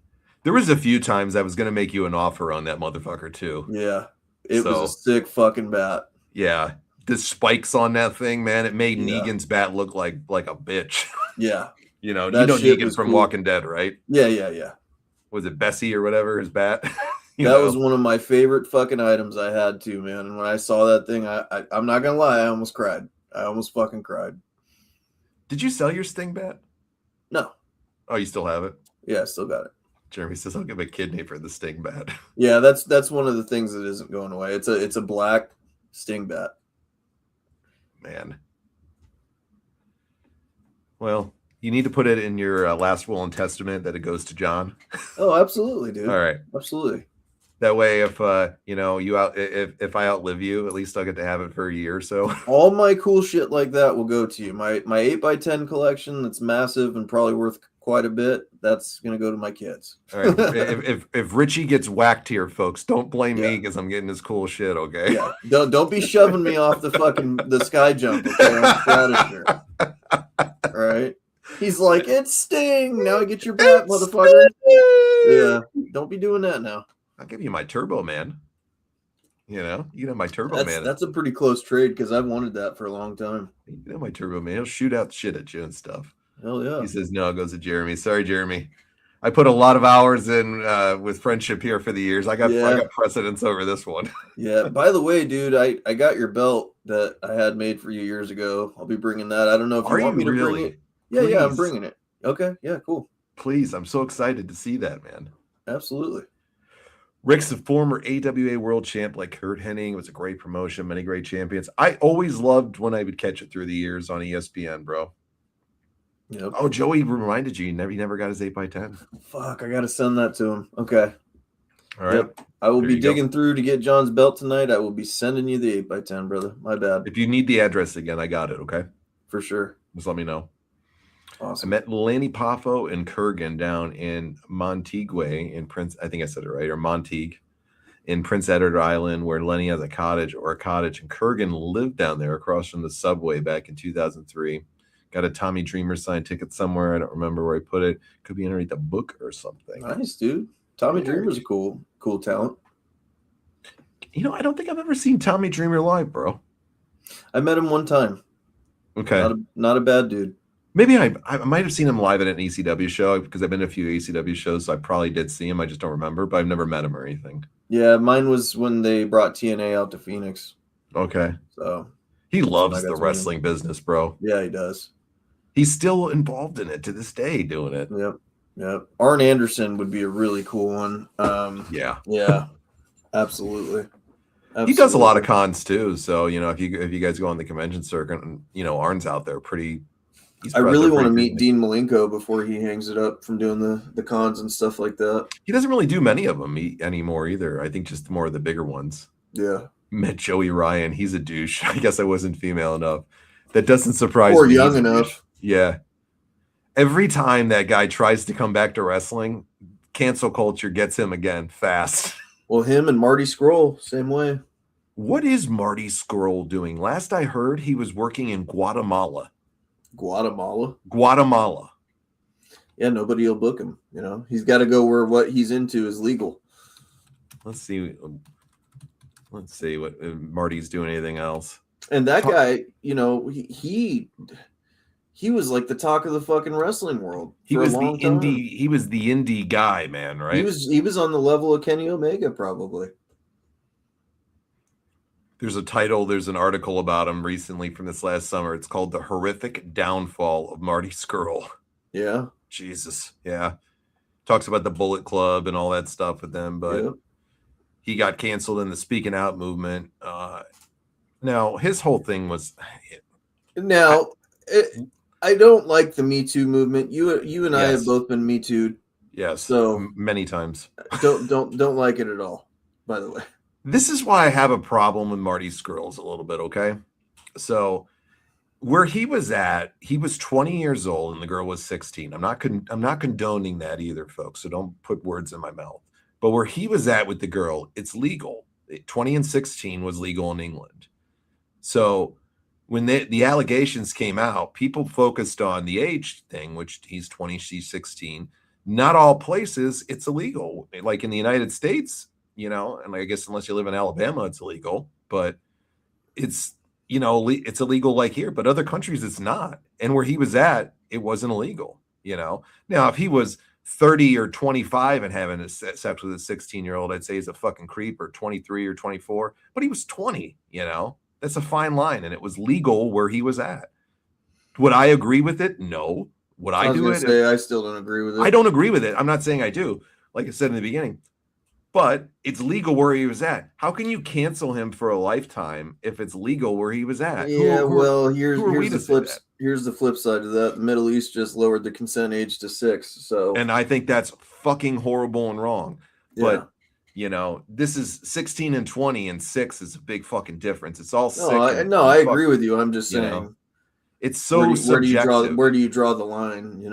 There was a few times I was going to make you an offer on that motherfucker, too. Yeah. It was a sick fucking bat. Yeah. The spikes on that thing, man, it made Negan's bat look like a bitch. Yeah. You know Negan from Walking Dead, right? Yeah. Was it Bessie or whatever, his bat? That was one of my favorite fucking items I had too, man. And when I saw that thing, I'm not going to lie, I almost cried. I almost fucking cried. Did you sell your Sting bat? No. Oh, you still have it? Yeah, I still got it. Jeremy says I'll give a kidney for the Sting bat. Yeah, that's one of the things that isn't going away. It's a black Sting bat. Man. Well, you need to put it in your last will and testament that it goes to John. Oh, absolutely, dude. All right. Absolutely. That way, if if I outlive you, at least I'll get to have it for a year or so. All my cool shit like that will go to you. My 8x10 collection that's massive and probably worth quite a bit, that's gonna go to my kids. All right. if Richie gets whacked here, folks, don't blame me because I'm getting his cool shit. Okay. Yeah. Don't be shoving me off the sky jump. Okay, I'm Predator. All right. He's like, it's Sting. Now get your bat, motherfucker. Yeah. Don't be doing that now. I'll give you my Turbo Man. You can have my Turbo Man. That's a pretty close trade because I've wanted that for a long time. You can have my Turbo Man. He'll shoot out shit at you and stuff. Hell yeah. He says no, it goes to Jeremy. Sorry, Jeremy. I put a lot of hours in with friendship here for the years. I got precedence over this one. Yeah. By the way, dude, I got your belt that I had made for you years ago. I'll be bringing that. I don't know if you want me to bring it. Yeah, I'm bringing it. Okay. Yeah, cool. Please. I'm so excited to see that, man. Absolutely. Rick's the former AWA world champ like Kurt Hennig. It was a great promotion, many great champions. I always loved when I would catch it through the years on ESPN, bro. Yep. Oh, Joey reminded you, he never got his 8x10. Fuck, I got to send that to him. Okay. All right. Yep. I will be digging through to get John's belt tonight. I will be sending you the 8x10, brother. My bad. If you need the address again, I got it, okay? For sure. Just let me know. Awesome. I met Lanny Poffo and Kurgan down in Montague in Prince, I think I said it right, or Montague in Prince Edward Island, where Lenny has a cottage, and Kurgan lived down there across from the subway back in 2003. Got a Tommy Dreamer signed ticket somewhere. I don't remember where I put it. Could be underneath the book or something. Nice, dude. Tommy Dreamer's a cool talent. I don't think I've ever seen Tommy Dreamer live, bro. I met him one time. Okay. Not a bad dude. Maybe I might have seen him live at an ECW show because I've been to a few ECW shows, so I probably did see him. I just don't remember, but I've never met him or anything. Yeah, mine was when they brought TNA out to Phoenix. Okay. So he loves the wrestling business, bro. Yeah, he does. He's still involved in it to this day, doing it. Yep. Arn Anderson would be a really cool one. Yeah. Absolutely. He does a lot of cons too. So if you guys go on the convention circuit, and Arn's out there pretty. I really want to meet Dean Malenko before he hangs it up from doing the cons and stuff like that. He doesn't really do many of them anymore either. I think just more of the bigger ones. Yeah. Met Joey Ryan. He's a douche. I guess I wasn't female enough. That doesn't surprise me. Or young enough. Yeah. Every time that guy tries to come back to wrestling, cancel culture gets him again fast. Well, him and Marty Scurll, same way. What is Marty Scurll doing? Last I heard, he was working in Guatemala. Guatemala. Yeah, nobody will book him. He's got to go where what he's into is legal. Let's see what Marty's doing. Anything else? And that guy, he was like the talk of the fucking wrestling world. He was the indie guy, man, right? He was on the level of Kenny Omega, probably. There's an article about him recently from this last summer. It's called The Horrific Downfall of Marty Scurll. Yeah. Jesus. Yeah. Talks about the Bullet Club and all that stuff with them, but he got canceled in the Speaking Out movement. Now, his whole thing was... I don't like the Me Too movement. You and I have both been Me Too'd. Yes. So many times. Don't like it at all, by the way. This is why I have a problem with Marty Scurll a little bit, okay? So where he was at, he was 20 years old and the girl was 16. I'm not condoning that either, folks. So don't put words in my mouth. But where he was at with the girl, it's legal. 20 and 16 was legal in England. So when the allegations came out, people focused on the age thing, which he's 20, she's 16. Not all places it's illegal. Like in the United States, and I guess unless you live in Alabama, it's illegal. But it's it's illegal like here, but other countries it's not. And where he was at, it wasn't illegal. Now if he was 30 or 25 and having a sex with a 16-year-old, I'd say he's a fucking creep, or 23 or 24. But he was 20. That's a fine line, and it was legal where he was at. Would I agree with it? No. Would I do it? I still don't agree with it. I don't agree with it. I'm not saying I do, like I said in the beginning. But it's legal where he was at. How can you cancel him for a lifetime if it's legal where he was at? Yeah, here's the flip side of that. The Middle East just lowered the consent age to 6. And I think that's fucking horrible and wrong. Yeah. But this is 16 and 20, and 6 is a big fucking difference. It's all sick. I agree with you. I'm just saying, it's so subjective. Where do you draw the line?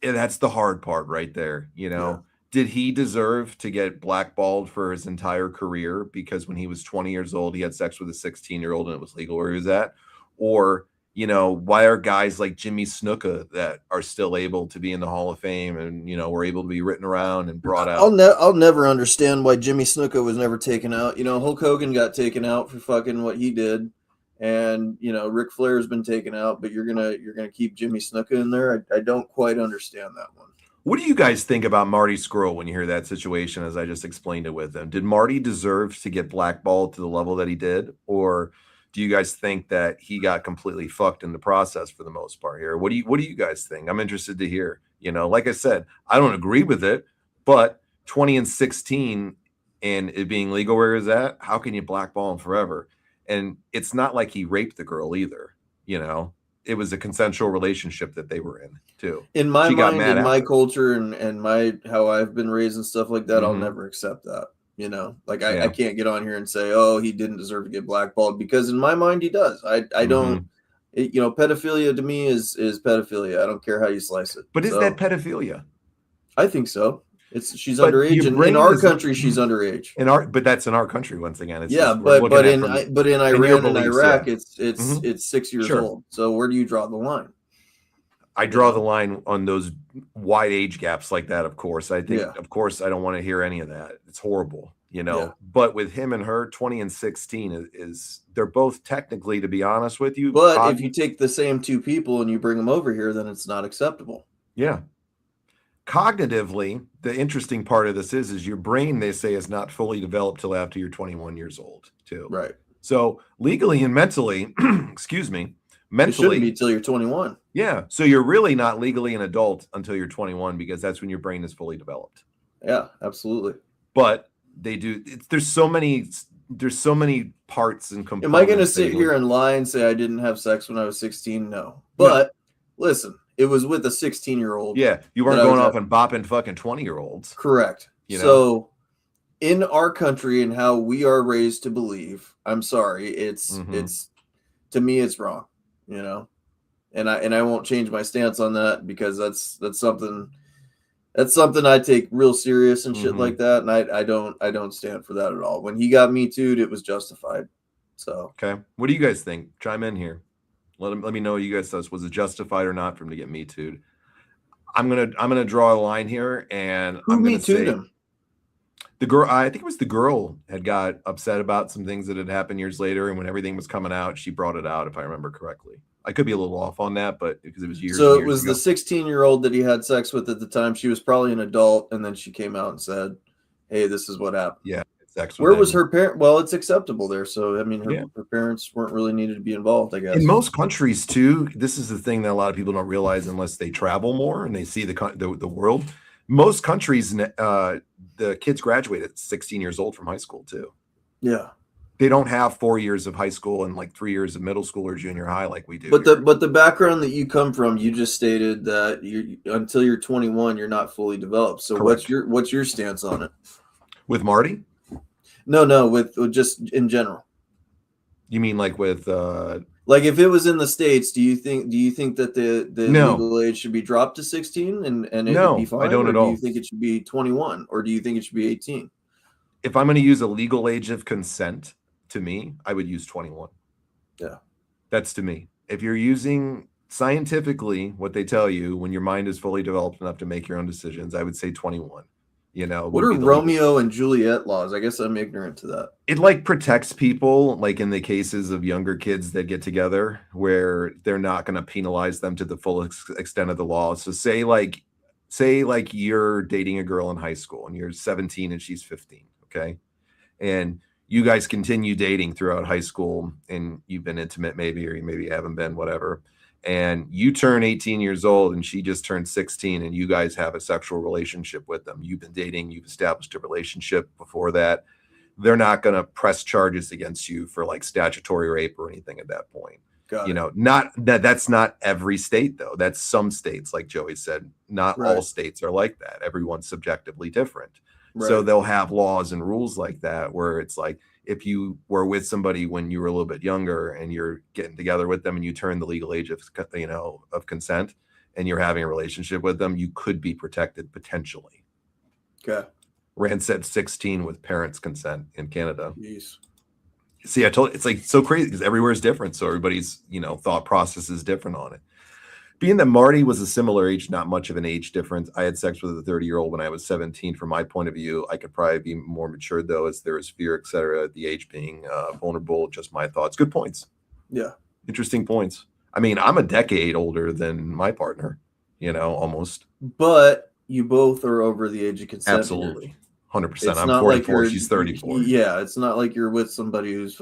And that's the hard part right there. Yeah. Did he deserve to get blackballed for his entire career because when he was 20 years old, he had sex with a 16-year-old and it was legal where he was at? Or, why are guys like Jimmy Snuka that are still able to be in the Hall of Fame and, were able to be written around and brought out? I'll never understand why Jimmy Snuka was never taken out. Hulk Hogan got taken out for fucking what he did. And, Ric Flair's been taken out, but you're gonna keep Jimmy Snuka in there. I don't quite understand that one. What do you guys think about Marty Scurll when you hear that situation, as I just explained it with him? Did Marty deserve to get blackballed to the level that he did? Or do you guys think that he got completely fucked in the process for the most part here? What do you guys think? I'm interested to hear. Like I said, I don't agree with it, but 20 and 16 and it being legal where he was at, how can you blackball him forever? And it's not like he raped the girl either, It was a consensual relationship that they were in too. In my mind, in my culture and my how I've been raised and stuff like that, I'll never accept that. I can't get on here and say, oh, he didn't deserve to get blackballed, because in my mind he does. I don't. Pedophilia to me is pedophilia. I don't care how you slice it. But is that pedophilia? I think so. She's underage, and in our country she's underage. But that's in our country once again. It's but in Iran and Iraq, it's 6 years old. So where do you draw the line? I draw the line on those wide age gaps like that. Of course, I think. Of course, I don't want to hear any of that. It's horrible, But with him and her, 20 and 16 is they're both technically, to be honest with you. But if you take the same two people and you bring them over here, then it's not acceptable. Yeah. Cognitively, the interesting part of this is your brain, they say, is not fully developed till after you're 21 years old, too. Right. So legally and mentally, excuse me, it shouldn't be till you're 21. Yeah. So you're really not legally an adult until you're 21, because that's when your brain is fully developed. Yeah, absolutely. But they do. There's so many parts and components. Am I going to sit here and lie and say I didn't have sex when I was 16? No. But listen. It was with a 16-year-old. Yeah, you weren't going off and bopping fucking 20-year-olds. Correct. So in our country and how we are raised to believe, I'm sorry, it's to me it's wrong, And I won't change my stance on that, because that's something I take real serious and shit like that, and I don't stand for that at all. When he got Me Too'd, it was justified. So okay. What do you guys think? Chime in here. Let me know what you guys thought. Was it justified or not for him to get Me Too'd? I'm gonna draw a line here, and I'm gonna say him? The girl. I think it was the girl had got upset about some things that had happened years later, and when everything was coming out, she brought it out. If I remember correctly, I could be a little off on that, but because it was years. So and years it was ago. The 16-year-old that he had sex with at the time. She was probably an adult, and then she came out and said, "Hey, this is what happened." Yeah. Where was her parent? Well, it's acceptable there. So, I mean, her parents weren't really needed to be involved, I guess. In most countries, too, this is the thing that a lot of people don't realize unless they travel more and they see the world. Most countries, the kids graduate at 16 years old from high school, too. Yeah. They don't have 4 years of high school and like 3 years of middle school or junior high like we do. But the background that you come from, you just stated that until you're 21, you're not fully developed. So correct. what's your stance on it? With Marty? No, with just in general. You mean like with like if it was in the States, do you think that the no. legal age should be dropped to 16 and it'd be No, I fine, don't or at do you all. think it should be 21, or do you think it should be 18? If I'm going to use a legal age of consent, to me, I would use 21. Yeah. That's to me. If you're using scientifically what they tell you when your mind is fully developed enough to make your own decisions, I would say 21. You know, What would are be the legal. Romeo and Juliet laws? I guess I'm ignorant to that. It like protects people, like in the cases of younger kids that get together, where they're not going to penalize them to the full extent of the law. So say like you're dating a girl in high school and you're 17 and she's 15, okay? And you guys continue dating throughout high school and you've been intimate maybe, or you maybe haven't been, whatever. And you turn 18 years old and she just turned 16 and you guys have a sexual relationship with them. You've been dating, you've established a relationship before that. They're not going to press charges against you for like statutory rape or anything at that point. Got it. Not that's not every state though. That's some states, like Joey said. Not all states are like that. Everyone's subjectively different. Right. So they'll have laws and rules like that where it's like if you were with somebody when you were a little bit younger and you're getting together with them and you turn the legal age of consent and you're having a relationship with them, you could be protected potentially. Okay. Rand said 16 with parents' consent in Canada. Jeez. See, I told it's like so crazy because everywhere is different. So everybody's, thought process is different on it. Being that Marty was a similar age, not much of an age difference. I had sex with a 30-year-old when I was 17. From my point of view, I could probably be more mature though, as there is fear, etc. The age being vulnerable, just my thoughts. Good points. Yeah. Interesting points. I mean, I'm a decade older than my partner, almost. But you both are over the age of consent. Absolutely. 100%. I'm 44. She's 34. Yeah. It's not like you're with somebody who's,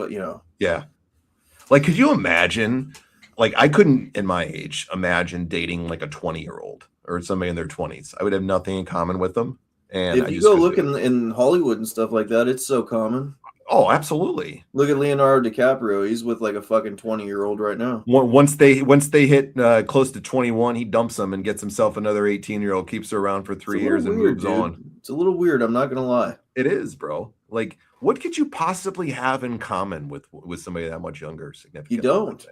Yeah. Like, could you imagine? Like, I couldn't, in my age, imagine dating like a 20-year-old or somebody in their 20s. I would have nothing in common with them. And if you go look in Hollywood and stuff like that, it's so common. Oh, absolutely. Look at Leonardo DiCaprio. He's with like a fucking 20-year-old right now. Once they hit close to 21, he dumps them and gets himself another 18-year-old, keeps her around for 3 years and moves on. It's a little weird. I'm not going to lie. It is, bro. Like, what could you possibly have in common with somebody that much younger? Significantly? You don't.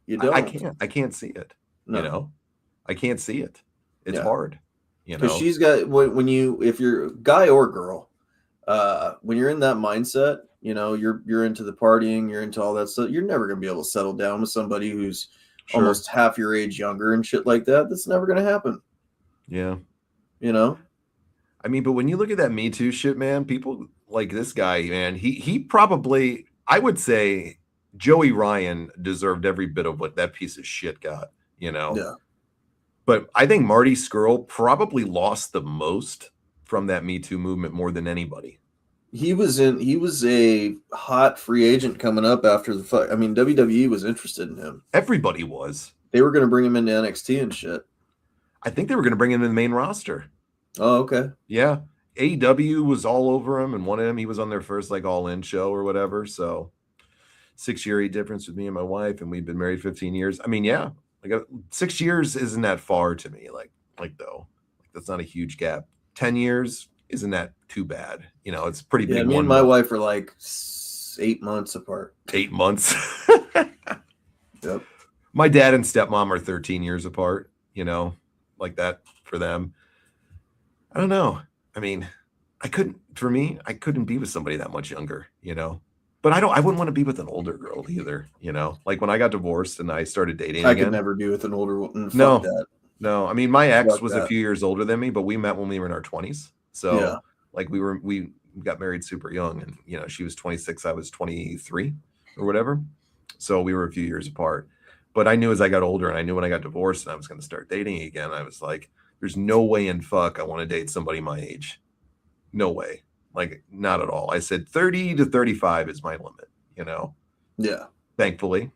You don't. I can't see it. No. I can't see it. It's hard. Because she's got if you're guy or girl, when you're in that mindset, you're into the partying, you're into all that stuff. You're never gonna be able to settle down with somebody who's almost half your age younger and shit like that. That's never gonna happen. Yeah. I mean, but when you look at that Me Too shit, man, people like this guy, man, he probably, I would say, Joey Ryan deserved every bit of what that piece of shit got, Yeah. But I think Marty Scurll probably lost the most from that Me Too movement more than anybody. He was a hot free agent coming up after the fight. I mean, WWE was interested in him. Everybody was. They were going to bring him into NXT and shit. I think they were going to bring him in the main roster. Oh, okay. Yeah. AEW was all over him and wanted him. He was on their first like all-in show or whatever. So 6-year age difference with me and my wife, and we've been married 15 years. I mean, yeah, like 6 years isn't that far to me. Like though, that's not a huge gap. 10 years isn't that too bad. It's pretty big. Me and my wife are like 8 months apart. 8 months. Yep. My dad and stepmom are 13 years apart. Like that for them. I don't know. I mean, I couldn't be with somebody that much younger. But I wouldn't want to be with an older girl either, Like when I got divorced and I started dating I again. could never be with an older woman. No. I mean, my ex was a few years older than me, but we met when we were in our 20s. So like we got married super young, and she was 26, I was 23 or whatever. So we were a few years apart. But I knew as I got older, and I knew when I got divorced and I was going to start dating again, I was like, there's no way in fuck I want to date somebody my age. No way. Like, not at all. I said 30 to 35 is my limit, Yeah. Thankfully,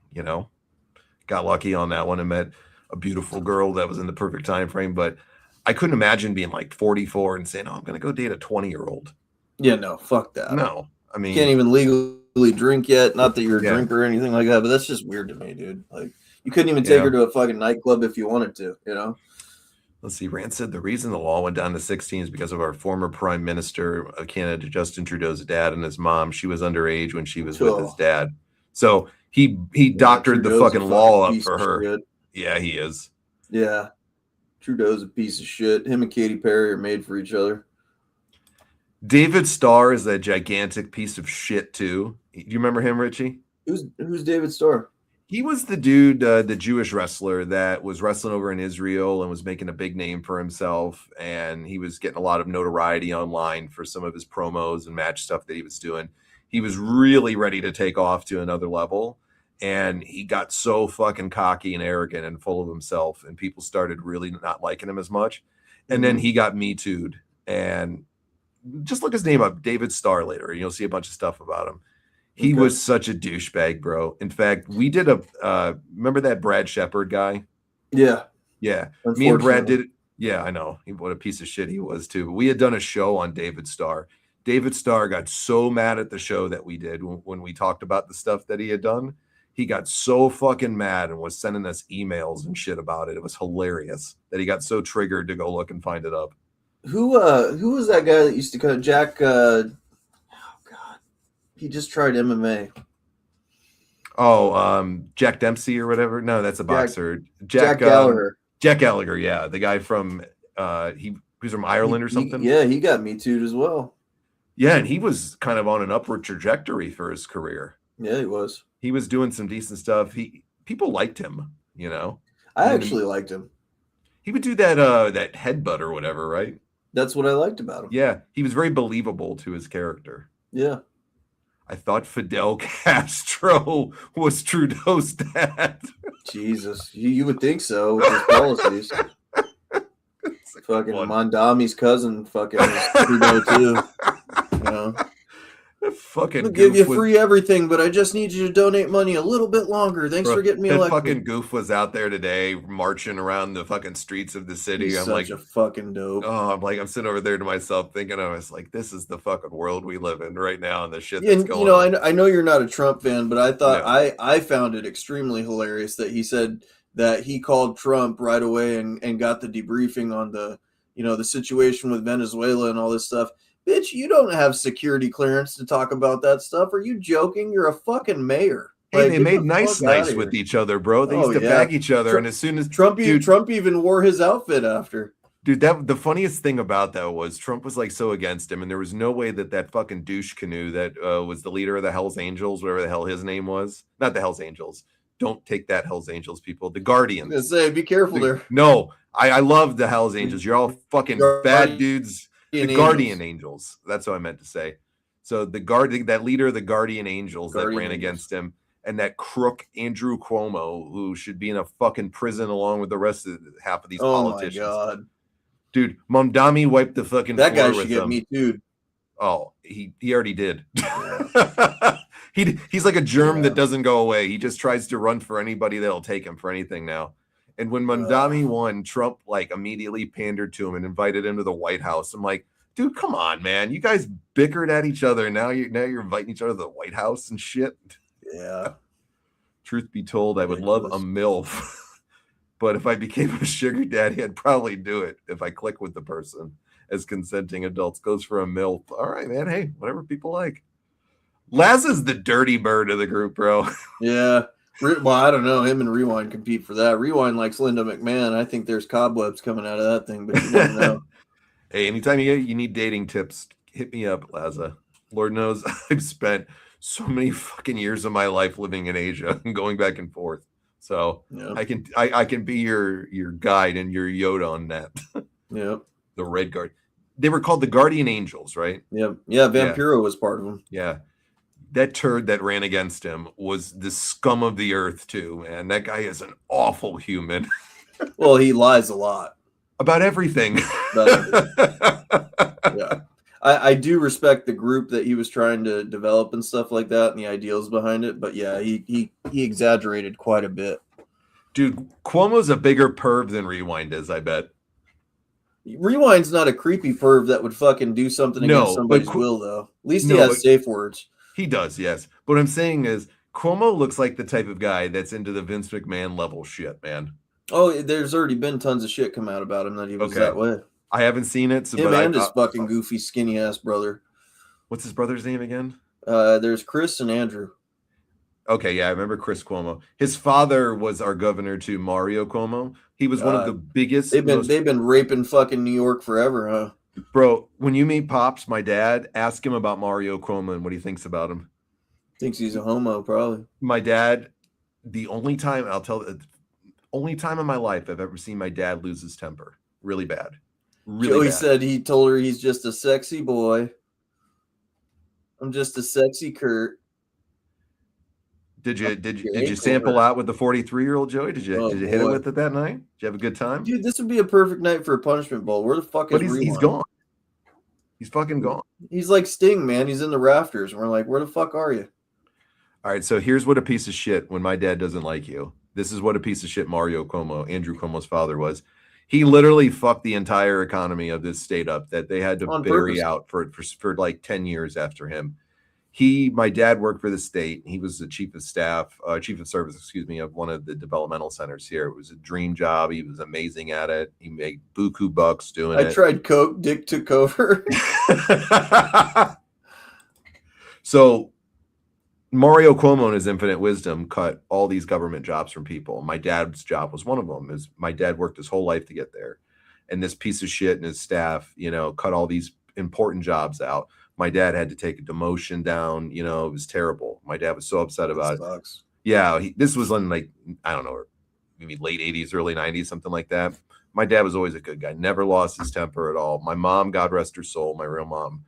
got lucky on that one and met a beautiful girl that was in the perfect time frame. But I couldn't imagine being like 44 and saying, oh, I'm going to go date a 20-year-old. Yeah, no, fuck that. No. I mean, you can't even legally drink yet. Not that you're a drinker or anything like that, but that's just weird to me, dude. Like, you couldn't even take her to a fucking nightclub if you wanted to, Let's see. Rand said the reason the law went down to 16 is because of our former Prime Minister of Canada, Justin Trudeau's dad and his mom. She was underage when she was with his dad. So he doctored the fucking law up for her. Shit. Yeah, he is. Yeah. Trudeau's a piece of shit. Him and Katy Perry are made for each other. David Starr is a gigantic piece of shit too. Do you remember him, Richie? Who's David Starr? He was the dude, the Jewish wrestler that was wrestling over in Israel and was making a big name for himself. And he was getting a lot of notoriety online for some of his promos and match stuff that he was doing. He was really ready to take off to another level. And he got so fucking cocky and arrogant and full of himself. And people started really not liking him as much. And then he got Me Too'd. And just look his name up, David Starr, later, and you'll see a bunch of stuff about him. He was such a douchebag, bro. In fact, we did remember that Brad Shepard guy? Yeah. Yeah. Me and Brad did it. Yeah, I know. What a piece of shit he was, too. We had done a show on David Starr. David Starr got so mad at the show that we did when we talked about the stuff that he had done. He got so fucking mad and was sending us emails and shit about it. It was hilarious that he got so triggered to go look and find it up. Who was that guy that used to cut Jack? He just tried MMA. Oh, Jack Dempsey or whatever. No, that's a boxer. Jack Gallagher. Jack Gallagher, yeah, the guy from he's from Ireland or something. He got Me Too'd as well. Yeah, and he was kind of on an upward trajectory for his career. Yeah, he was. He was doing some decent stuff. People liked him, you know. I actually liked him. He would do that headbutt or whatever, right? That's what I liked about him. Yeah, he was very believable to his character. Yeah. I thought Fidel Castro was Trudeau's dad. Jesus, you would think so with his policies. Fucking Mondami's cousin, fucking Trudeau too. You know, fucking I'll give you free everything, but I just need you to donate money a little bit longer. Thanks for getting me elected. Fucking goof was out there today marching around the fucking streets of the city. He's such a fucking dope. Oh, I'm sitting over there to myself thinking, I was like, this is the fucking world we live in right now, and the shit that's going on. I know you're not a Trump fan, but I thought I found it extremely hilarious that he said that he called Trump right away and got the debriefing on the situation with Venezuela and all this stuff. Bitch, you don't have security clearance to talk about that stuff. Are you joking? You're a fucking mayor. Hey, they made nice with each other, bro. They used to bag each other, and as soon as Trump even wore his outfit after. Dude, the funniest thing about that was Trump was like so against him, and there was no way that fucking douche canoe that was the leader of the Hells Angels, whatever the hell his name was, not the Hells Angels. Don't take that, Hells Angels people. The Guardians. I was gonna say, be careful there. No, I love the Hells Angels. You're all fucking bad dudes. The Guardian Angels. That's what I meant to say. So that leader of the Guardian Angels that ran against him, and that crook Andrew Cuomo, who should be in a fucking prison along with the rest of half of these politicians. Oh my God. Dude, Mamdani wiped the fucking that floor guy should get Me Too'd. Oh, he already did. He's like a germ that doesn't go away. He just tries to run for anybody that'll take him for anything now. And when Mamdani won, Trump like immediately pandered to him and invited him to the White House. I'm like, dude, come on, man. You guys bickered at each other. Now you're inviting each other to the White House and shit. Yeah. Truth be told, I would love a MILF. But if I became a sugar daddy, I'd probably do it if I click with the person as consenting adults. Goes for a MILF. All right, man. Hey, whatever people like. Laz is the dirty bird of the group, bro. Yeah. Well, I don't know. Him and Rewind compete for that. Rewind likes Linda McMahon. I think there's cobwebs coming out of that thing, but you never know. Hey, anytime you need dating tips, hit me up, Laza. Lord knows I've spent so many fucking years of my life living in Asia and going back and forth. So I can be your guide and your Yoda on that. Yep. The Red Guard. They were called the Guardian Angels, right? Yep. Yeah, Vampiro was part of them. Yeah. That turd that ran against him was the scum of the earth, too, man. That guy is an awful human. Well, he lies a lot. About everything. Yeah. I do respect the group that he was trying to develop and stuff like that and the ideals behind it. But yeah, he exaggerated quite a bit. Dude, Cuomo's a bigger perv than Rewind is, I bet. Rewind's not a creepy perv that would fucking do something against somebody's will, though. At least he has safe words. He does, yes. But what I'm saying is Cuomo looks like the type of guy that's into the Vince McMahon level shit, man. Oh, there's already been tons of shit come out about him that he was that way. I haven't seen it. Him and his fucking goofy, skinny ass brother. What's his brother's name again? There's Chris and Andrew. Okay, yeah, I remember Chris Cuomo. His father was our governor too, Mario Cuomo. He was one of the biggest. They've been raping fucking New York forever, huh? Bro, when you meet Pops, my dad, ask him about Mario Cuomo and what he thinks about him. Thinks he's a homo, probably. My dad, the only time only time in my life I've ever seen my dad lose his temper. Really bad. Really Joey bad. said he told her he's just a sexy boy. I'm just a sexy Kurt. Did you sample out with the 43-year-old Joey? Did you hit it with it that night? Did you have a good time? Dude, this would be a perfect night for a punishment bowl. Where the fuck is Rewind? He's gone. He's fucking gone. He's like Sting, man. He's in the rafters. We're like, where the fuck are you? All right, so here's what a piece of shit when my dad doesn't like you. This is what a piece of shit Mario Cuomo, Andrew Cuomo's father, was. He literally fucked the entire economy of this state up that they had to bury out for like 10 years after him. My dad worked for the state. He was the chief of service, of one of the developmental centers here. It was a dream job. He was amazing at it. He made buku bucks doing it. I tried coke. Dick took over. So Mario Cuomo, in his infinite wisdom, cut all these government jobs from people. My dad's job was one of them. My dad worked his whole life to get there. And this piece of shit and his staff, cut all these important jobs out. My dad had to take a demotion down. It was terrible. My dad was so upset about it. Yeah, this was in like, I don't know, maybe late 80s, early 90s, something like that. My dad was always a good guy. Never lost his temper at all. My mom, God rest her soul, my real mom,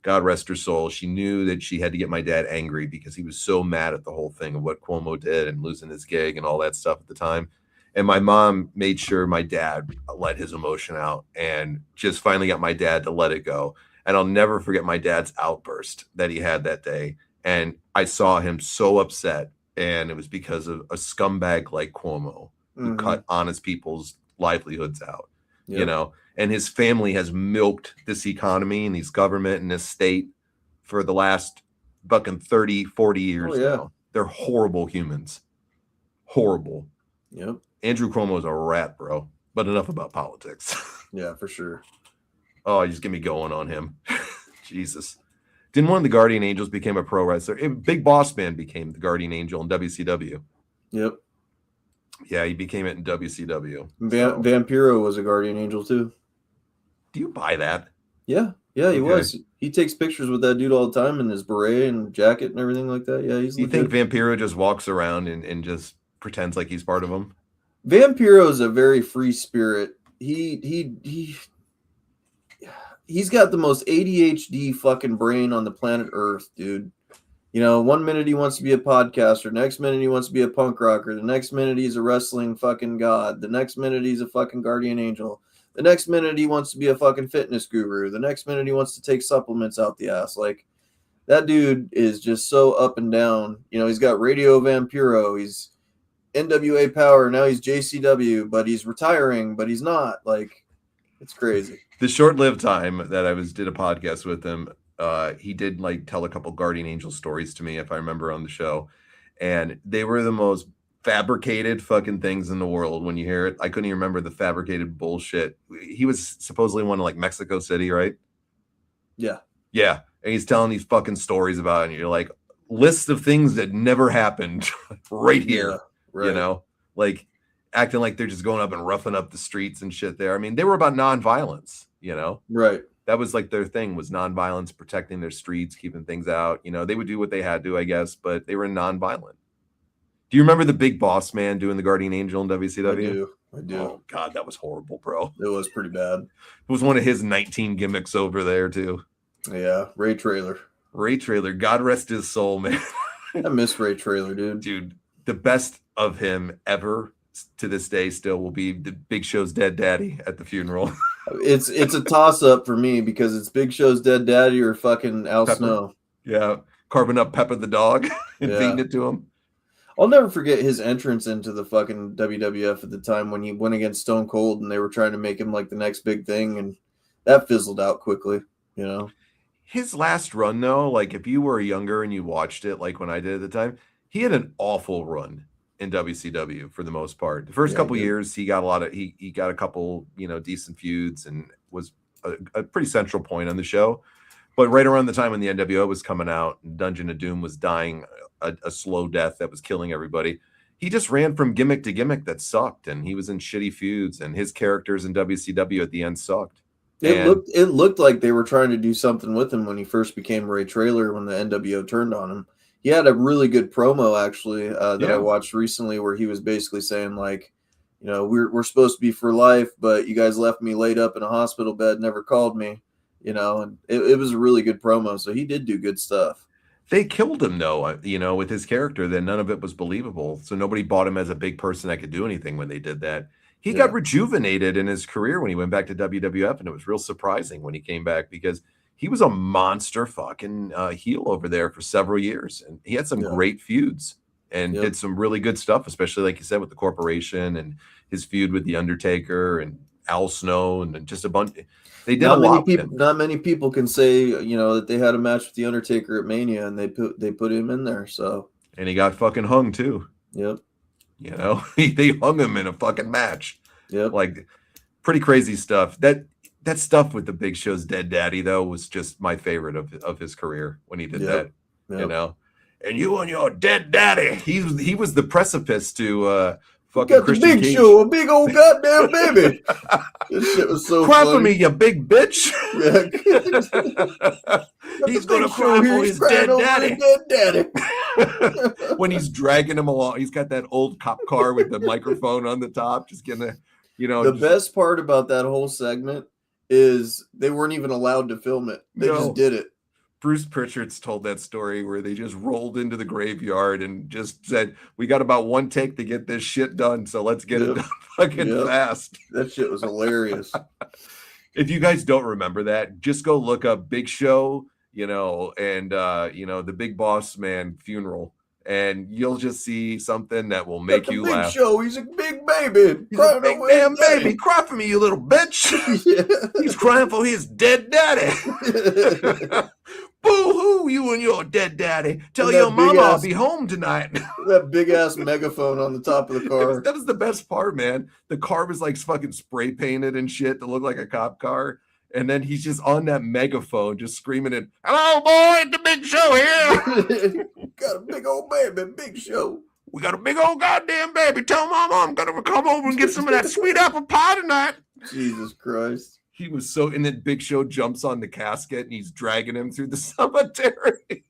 God rest her soul. She knew that she had to get my dad angry because he was so mad at the whole thing of what Cuomo did and losing his gig and all that stuff at the time. And my mom made sure my dad let his emotion out and just finally got my dad to let it go. And I'll never forget my dad's outburst that he had that day. And I saw him so upset. And it was because of a scumbag like Cuomo who cut honest people's livelihoods out, and his family has milked this economy and this government and this state for the last fucking 30, 40 years now. They're horrible humans. Horrible. Yep. Andrew Cuomo is a rat, bro. But enough about politics. Yeah, for sure. Oh, you just get me going on him. Jesus. Didn't one of the Guardian Angels become a pro wrestler? Big Boss Man became the Guardian Angel in WCW. Yep. Yeah, he became it in WCW. Vampiro was a Guardian Angel too. Do you buy that? Yeah, he was. He takes pictures with that dude all the time in his beret and jacket and everything like that. Yeah, he's. You think Vampiro just walks around and just pretends like he's part of them? Vampiro is a very free spirit. He's got the most ADHD fucking brain on the planet Earth, dude. 1 minute he wants to be a podcaster, next minute he wants to be a punk rocker, the next minute he's a wrestling fucking god, the next minute he's a fucking guardian angel, the next minute he wants to be a fucking fitness guru, the next minute he wants to take supplements out the ass. Like, that dude is just so up and down. He's got Radio Vampiro, he's NWA Power, now he's JCW, but he's retiring, but he's not. Like, it's crazy. The short-lived time that I did a podcast with him, he did like tell a couple Guardian Angel stories to me, if I remember, on the show, and they were the most fabricated fucking things in the world. When you hear it, I couldn't even remember the fabricated bullshit. He was supposedly one of like Mexico City, right? Yeah. And he's telling these fucking stories about it, and you're like, lists of things that never happened right here. Yeah, right. Like acting like they're just going up and roughing up the streets and shit there. I mean, they were about nonviolence, Right. That was like their thing, was nonviolence, protecting their streets, keeping things out. They would do what they had to, I guess, but they were nonviolent. Do you remember the Big Boss Man doing the Guardian Angel in WCW? I do. Oh, God, that was horrible, bro. It was pretty bad. It was one of his 19 gimmicks over there, too. Yeah, Ray Traylor. God rest his soul, man. I miss Ray Traylor, dude. Dude, the best of him ever to this day still will be the Big Show's dead daddy at the funeral. It's a toss-up for me because it's Big Show's dead daddy or fucking Al Snow. Yeah, carving up Pepper the dog and feeding it to him. I'll never forget his entrance into the fucking WWF at the time when he went against Stone Cold and they were trying to make him like the next big thing, and that fizzled out quickly, His last run, though, like if you were younger and you watched it like when I did at the time, he had an awful run in WCW for the most part. The first couple years, he got he got a couple, decent feuds and was a pretty central point on the show. But right around the time when the NWO was coming out, and Dungeon of Doom was dying a slow death that was killing everybody, he just ran from gimmick to gimmick that sucked, and he was in shitty feuds, and his characters in WCW at the end sucked. It looked like they were trying to do something with him when he first became Ray Traylor when the NWO turned on him. He had a really good promo actually that I watched recently where he was basically saying like, you know, we're supposed to be for life, but you guys left me laid up in a hospital bed, never called me, you know, and it was a really good promo. So he did do good stuff. They killed him though, you know, with his character. Then none of it was believable. So nobody bought him as a big person that could do anything when they did that. He got rejuvenated in his career when he went back to WWF, and it was real surprising when he came back because he was a monster fucking heel over there for several years, and he had some great feuds and did some really good stuff, especially like you said with the Corporation and his feud with the Undertaker and Al Snow and just a bunch. They did a lot. Not many people can say, you know, that they had a match with the Undertaker at Mania and they put him in there. So and he got fucking hung too. Yep. You know, they hung him in a fucking match. Yep. Like pretty crazy stuff. That stuff with the Big Show's dead daddy though was just my favorite of his career when he did that. Yep. You know, and you and your dead daddy. He was the precipice to fucking Christian Big Cage. Show, a big old goddamn baby. This shit was so cry funny. For me, you big bitch. He's gonna cry for his dead daddy. When he's dragging him along, he's got that old cop car with the microphone on the top, just gonna, you know. The best part about that whole segment is they weren't even allowed to film it. They just did it. Bruce Pritchard's told that story where they just rolled into the graveyard and just said, we got about one take to get this shit done, so let's get it done fucking fast. That shit was hilarious. If you guys don't remember that, just go look up Big Show, you know, and you know, the Big Boss Man funeral, and you'll just see something that will make you laugh. Big Show, he's a big baby. He's a big damn baby. Cry for me, you little bitch. He's crying for his dead daddy. Boo-hoo, you and your dead daddy. Tell your mama I'll be home tonight. That big-ass megaphone on the top of the car. That was the best part, man. The car was like fucking spray painted and shit to look like a cop car. And then he's just on that megaphone just screaming it, hello, boy, it's the Big Show here. Got a big old baby, Big Show. We got a big old goddamn baby. Tell mama I'm going to come over and get some of that sweet apple pie tonight. Jesus Christ. He was so, and then Big Show jumps on the casket and he's dragging him through the cemetery.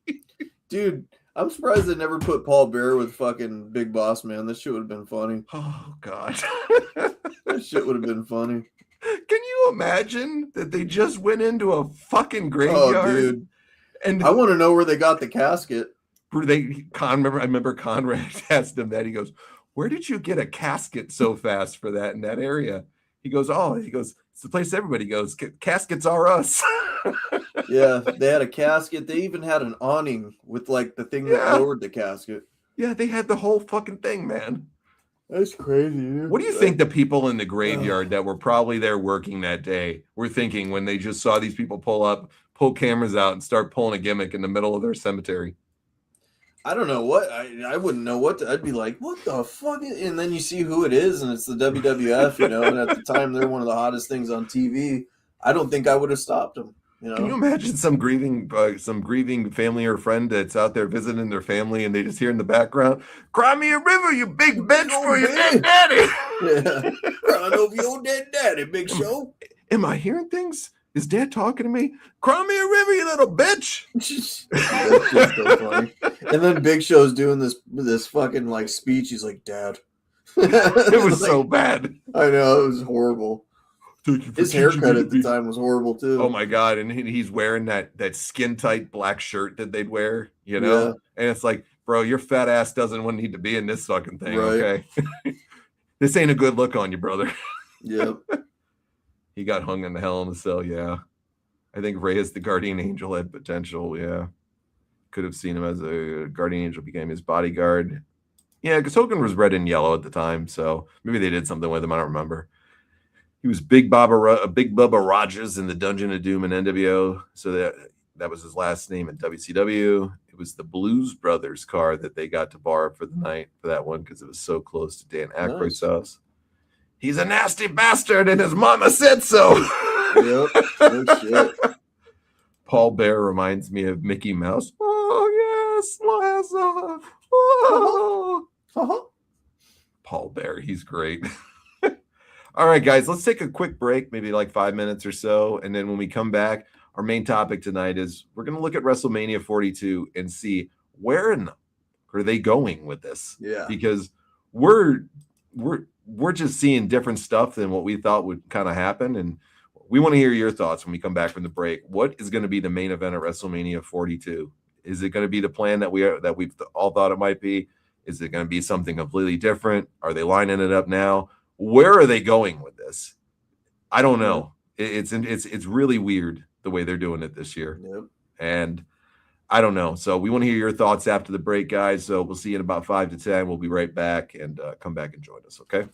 Dude, I'm surprised they never put Paul Bearer with fucking Big Boss Man. This shit would have been funny. Oh, God. That shit would have been funny. Can you imagine that they just went into a fucking graveyard? Oh, dude. And I want to know where they got the casket. I remember Conrad asked him that. He goes, where did you get a casket so fast for that in that area? He goes, it's the place everybody goes. Caskets are us. Yeah, they had a casket. They even had an awning with like the thing that lowered the casket. Yeah, they had the whole fucking thing, man. That's crazy, dude. What do you think the people in the graveyard that were probably there working that day were thinking when they just saw these people pull cameras out and start pulling a gimmick in the middle of their cemetery? I don't know what I wouldn't know what I'd be like, what the fuck? And then you see who it is, and it's the WWF, you know. And at the time, they're one of the hottest things on TV. I don't think I would have stopped them. You know? Can you imagine some grieving family or friend that's out there visiting their family, and they just hear in the background, "Cry me a river, you big bitch, for your dead daddy." Yeah, crying over your dead daddy, Big Show. Am I hearing things? Is Dad talking to me? Cry me a river, you little bitch. That's just so funny. And then Big Show's doing this fucking like speech. He's like, Dad. It was so bad. I know, it was horrible. His haircut at the time was horrible too. Oh my God. And he's wearing that skin tight black shirt that they'd wear, you know? Yeah. And it's like, bro, your fat ass doesn't need to be in this fucking thing, right. Okay? This ain't a good look on you, brother. Yep. He got hung in the Hell in a Cell, yeah. I think Ray as the Guardian Angel had potential, yeah. Could have seen him as a Guardian Angel, became his bodyguard. Yeah, because Hogan was red and yellow at the time, so maybe they did something with him. I don't remember. He was Big Bubba Rogers in the Dungeon of Doom and NWO, so that was his last name at WCW. It was the Blues Brothers car that they got to borrow for the night for that one because it was so close to Dan Aykroyd's house. He's a nasty bastard, and his mama said so. Yep. Oh, shit. Paul Bear reminds me of Mickey Mouse. Oh yes, Laza. Oh. Paul Bear, he's great. All right, guys, let's take a quick break, maybe like 5 minutes or so. And then when we come back, our main topic tonight is we're going to look at WrestleMania 42 and see where in the are they going with this? Yeah. Because we're just seeing different stuff than what we thought would kind of happen. And we want to hear your thoughts when we come back from the break. What is going to be the main event at WrestleMania 42? Is it going to be the plan that we've all thought it might be? Is it going to be something completely different? Are they lining it up now? Where are they going with this? I don't know. It's really weird the way they're doing it this year. Yep. And I don't know. So we want to hear your thoughts after the break, guys. So we'll see you in about 5 to 10. We'll be right back, and come back and join us, okay?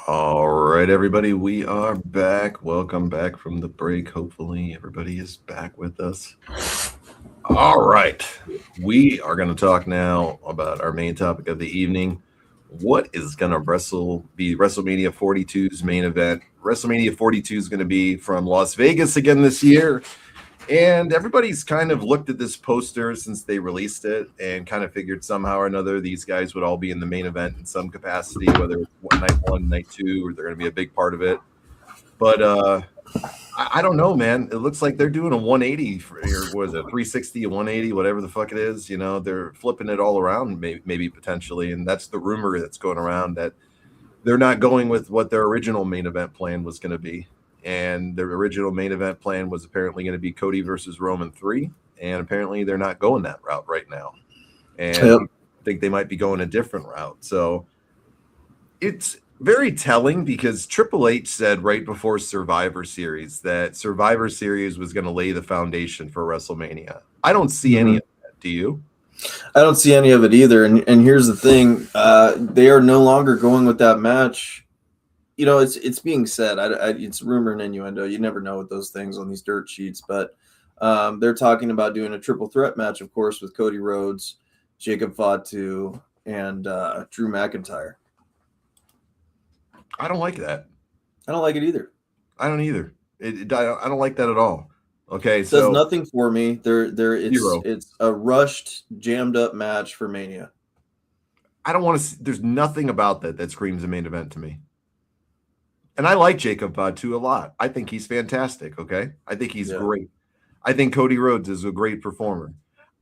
All right, everybody, we are back. Welcome back from the break. Hopefully, everybody is back with us. All right, we are going to talk now about our main topic of the evening. What is going to be WrestleMania 42's main event? WrestleMania 42 is going to be from Las Vegas again this year. And everybody's kind of looked at this poster since they released it and kind of figured somehow or another these guys would all be in the main event in some capacity, whether it's night one, night two, or they're going to be a big part of it. But I don't know, man. It looks like they're doing a 180 or what is it, 360, a 180, whatever the fuck it is. You know, they're flipping it all around, maybe potentially. And that's the rumor that's going around, that they're not going with what their original main event plan was going to be. And their original main event plan was apparently going to be Cody versus Roman 3. And apparently they're not going that route right now. And I think they might be going a different route. So it's very telling because Triple H said right before Survivor Series that Survivor Series was going to lay the foundation for WrestleMania. I don't see any of that. Do you? I don't see any of it either. And here's the thing. They are no longer going with that match. You know, it's being said. It's rumor and innuendo. You never know with those things on these dirt sheets. But they're talking about doing a triple threat match, of course, with Cody Rhodes, Jacob Fatu, and Drew McIntyre. I don't like that. I don't like it either. I don't either. I don't like that at all. Okay, it does nothing for me. It's a rushed, jammed up match for Mania. I don't want to. There's nothing about that screams a main event to me. And I like Jacob Fatu a lot. I think he's fantastic. Okay, I think he's great. I think Cody Rhodes is a great performer.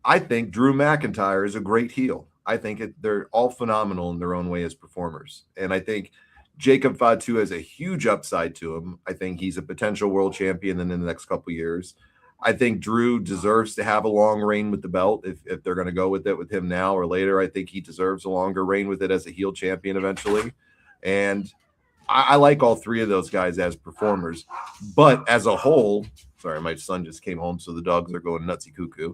I think Drew McIntyre is a great heel. I think they're all phenomenal in their own way as performers, and I think Jacob Fatu has a huge upside to him. I think he's a potential world champion in the next couple of years. I think Drew deserves to have a long reign with the belt if they're going to go with it with him now or later. I think he deserves a longer reign with it as a heel champion eventually. And I like all three of those guys as performers. But as a whole, sorry, my son just came home, so the dogs are going nutsy cuckoo.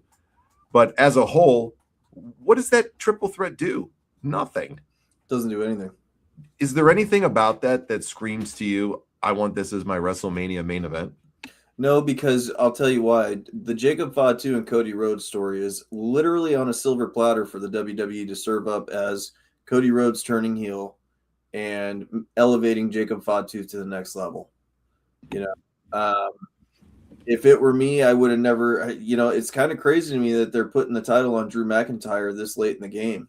But as a whole, what does that triple threat do? Nothing. Doesn't do anything. Is there anything about that screams to you, I want this as my WrestleMania main event? No, because I'll tell you why. The Jacob Fatu and Cody Rhodes story is literally on a silver platter for the WWE to serve up as Cody Rhodes turning heel and elevating Jacob Fatu to the next level. You know, if it were me, I would have never, it's kind of crazy to me that they're putting the title on Drew McIntyre this late in the game.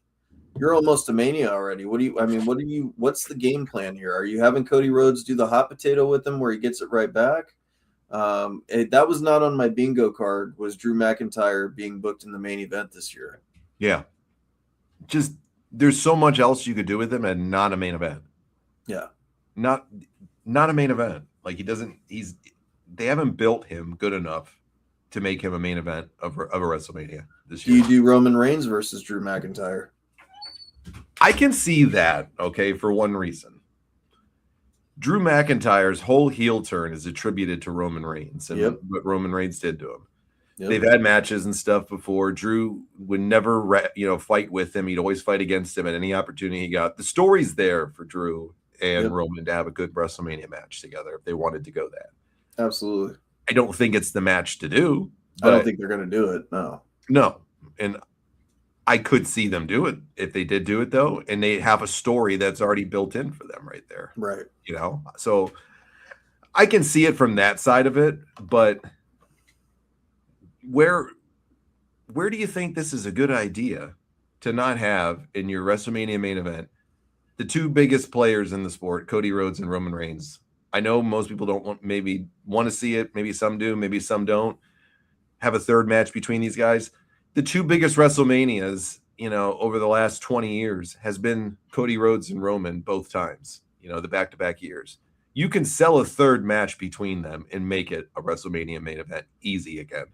You're almost to Mania already. What's the game plan here? Are you having Cody Rhodes do the hot potato with him where he gets it right back? That was not on my bingo card, was Drew McIntyre being booked in the main event this year. Yeah. Just there's so much else you could do with him and not a main event. Yeah. Not a main event. Like they haven't built him good enough to make him a main event of a WrestleMania this year. Do you do Roman Reigns versus Drew McIntyre? I can see that, okay, for one reason. Drew McIntyre's whole heel turn is attributed to Roman Reigns and what Roman Reigns did to him. Yep. They've had matches and stuff before. Drew would never, fight with him. He'd always fight against him at any opportunity he got. The story's there for Drew and Roman to have a good WrestleMania match together if they wanted to go that. Absolutely. I don't think it's the match to do. I don't think they're going to do it. No. And I could see them do it if they did do it, though, and they have a story that's already built in for them right there. Right. So I can see it from that side of it, but where do you think this is a good idea to not have in your WrestleMania main event the two biggest players in the sport, Cody Rhodes and Roman Reigns? I know most people don't want to see it. Maybe some do, maybe some don't. Have a third match between these guys. The two biggest WrestleManias, over the last 20 years has been Cody Rhodes and Roman both times, the back-to-back years. You can sell a third match between them and make it a WrestleMania main event easy again.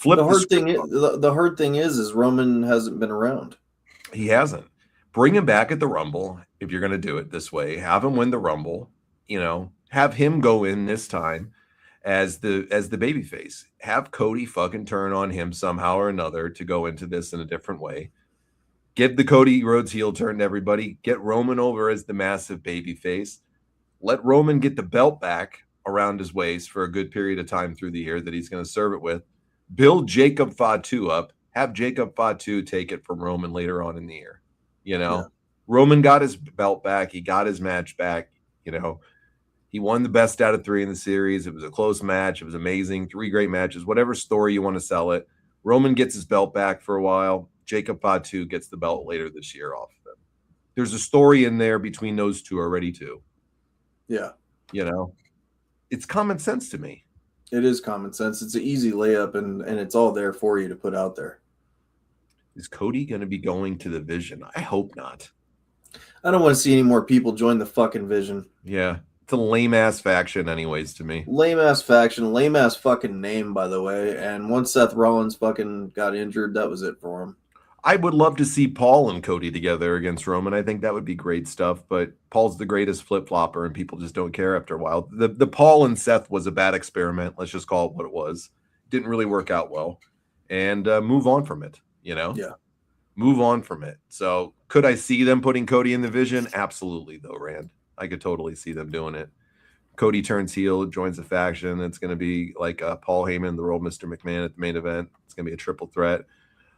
The hard thing is Roman hasn't been around. He hasn't. Bring him back at the Rumble if you're going to do it this way. Have him win the Rumble, have him go in this time as the babyface. Have Cody fucking turn on him somehow or another to go into this in a different way. Give the Cody Rhodes heel turn to everybody. Get Roman over as the massive babyface. let Roman get the belt back around his waist for a good period of time through the year that he's going to serve it with. Build Jacob Fatu up. Have Jacob Fatu take it from Roman later on in the year. Roman got his belt back. He got his match back. He won the best out of 3 in the series. It was a close match. It was amazing. 3 great matches. Whatever story you want to sell it. Roman gets his belt back for a while. Jacob Fatu gets the belt later this year off of him. There's a story in there between those two already too. Yeah. It's common sense to me. It is common sense. It's an easy layup, and it's all there for you to put out there. Is Cody going to be going to the Vision? I hope not. I don't want to see any more people join the fucking Vision. Yeah. It's a lame-ass faction anyways to me. Lame-ass faction. Lame-ass fucking name, by the way. And once Seth Rollins fucking got injured, that was it for him. I would love to see Paul and Cody together against Roman. I think that would be great stuff, but Paul's the greatest flip-flopper, and people just don't care after a while. The Paul and Seth was a bad experiment. Let's just call it what it was. Didn't really work out well. And move on from it, Yeah. Move on from it. So could I see them putting Cody in the Vision? Absolutely, though, Rand. I could totally see them doing it. Cody turns heel, joins the faction. It's going to be like Paul Heyman, the role of Mr. McMahon at the main event. It's going to be a triple threat.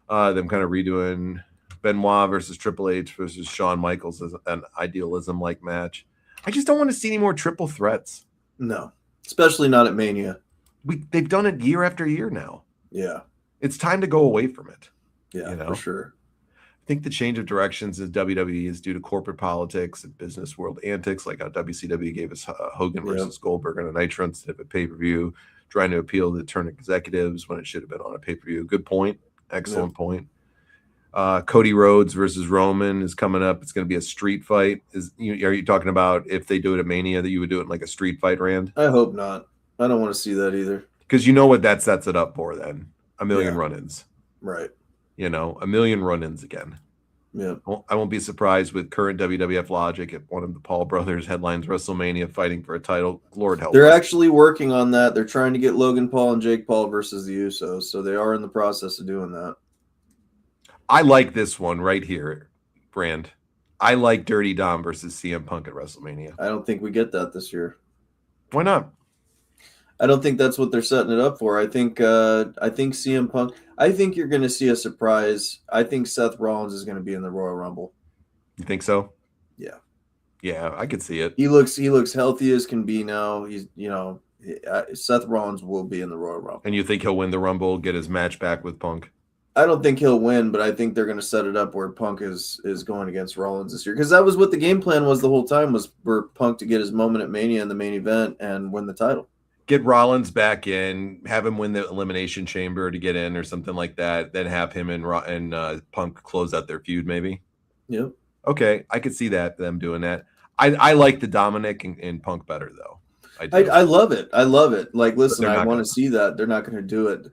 Them kind of redoing Benoit versus Triple H versus Shawn Michaels as an idealism-like match. I just don't want to see any more triple threats. No, especially not at Mania. They've done it year after year now. Yeah. It's time to go away from it. Yeah, for sure. I think the change of directions in WWE is due to corporate politics and business world antics, like how WCW gave us Hogan versus Goldberg on a Nitro instead of a pay-per-view, trying to appeal to turn executives when it should have been on a pay-per-view. Good point. Excellent point. Cody Rhodes versus Roman is coming up. It's going to be a street fight. Are you talking about if they do it at Mania that you would do it in like a street fight, Rand? I hope not. I don't want to see that either. Because you know what that sets it up for then. A million run-ins. Right. A million run-ins again. Yeah. I won't be surprised with current WWF logic if one of the Paul brothers headlines WrestleMania fighting for a title. Lord help They're us. actually working on that. They're trying to get Logan Paul and Jake Paul versus the Usos. So they are in the process of doing that. I like this one right here, Brand. I like Dirty Dom versus CM Punk at WrestleMania. I don't think we get that this year. Why not? I don't think that's what they're setting it up for. I think CM Punk. I think you're going to see a surprise. I think Seth Rollins is going to be in the Royal Rumble. You think so? Yeah. Yeah, I could see it. He looks healthy as can be now. He's Seth Rollins will be in the Royal Rumble. And you think he'll win the Rumble, get his match back with Punk? I don't think he'll win, but I think they're going to set it up where Punk is going against Rollins this year, because that was what the game plan was the whole time, was for Punk to get his moment at Mania in the main event and win the title. Get Rollins back in, have him win the Elimination Chamber to get in or something like that, then have him and Punk close out their feud maybe. Yep. Okay, I could see them doing that. I like the Dominic and Punk better, though. I love it. I love it. Like, listen, I want to see that. They're not going to do it.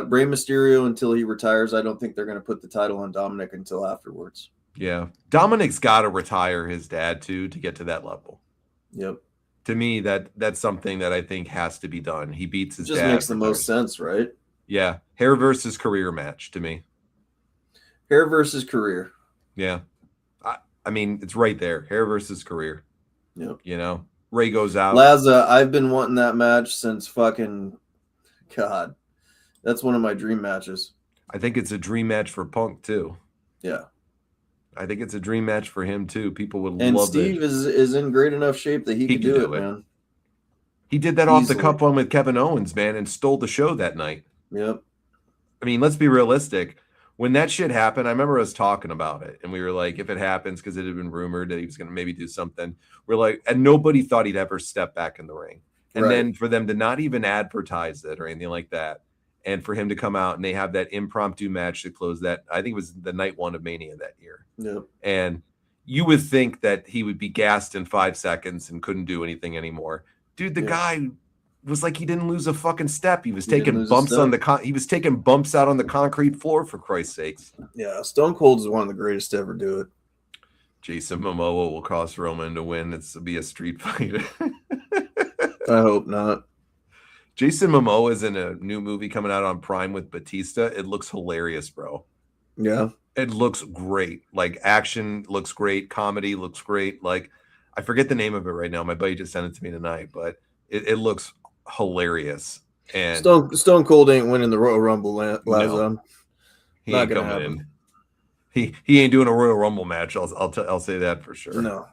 Rey Mysterio, until he retires, I don't think they're going to put the title on Dominic until afterwards. Yeah. Dominic's got to retire his dad, too, to get to that level. Yep. To me, that's something that I think has to be done. He beats his dad. Just makes the most sense, right? Yeah. Hair versus career match to me. Hair versus career. Yeah. I mean, it's right there. Hair versus career. Yep. Ray goes out. Laza, I've been wanting that match since fucking God. That's one of my dream matches. I think it's a dream match for Punk, too. Yeah. I think it's a dream match for him, too. People would and love it. And Steve is in great enough shape that he can do it, man. He did that off the cup one with Kevin Owens, man, and stole the show that night. Yep. I mean, let's be realistic. When that shit happened, I remember us talking about it, and we were like, if it happens, because it had been rumored that he was going to maybe do something, we're like, and nobody thought he'd ever step back in the ring. And then for them to not even advertise it or anything like that, and for him to come out and they have that impromptu match to close that, I think it was the night one of Mania that year. Yep. And you would think that he would be gassed in 5 seconds and couldn't do anything anymore. Dude, the guy was like he didn't lose a fucking step. He was taking bumps on he was taking bumps out on the concrete floor, for Christ's sakes. Yeah, Stone Cold is one of the greatest to ever do it. Jason Momoa will cost Roman to win. It'll be a street fight. I hope not. Jason Momoa is in a new movie coming out on Prime with Batista. It looks hilarious, bro. Yeah. It looks great. Like, action looks great. Comedy looks great. Like, I forget the name of it right now. My buddy just sent it to me tonight, but it looks hilarious. And Stone Cold ain't winning the Royal Rumble, Lazo. no, he Not ain't gonna coming happen. in. He ain't doing a Royal Rumble match. I'll say that for sure. No.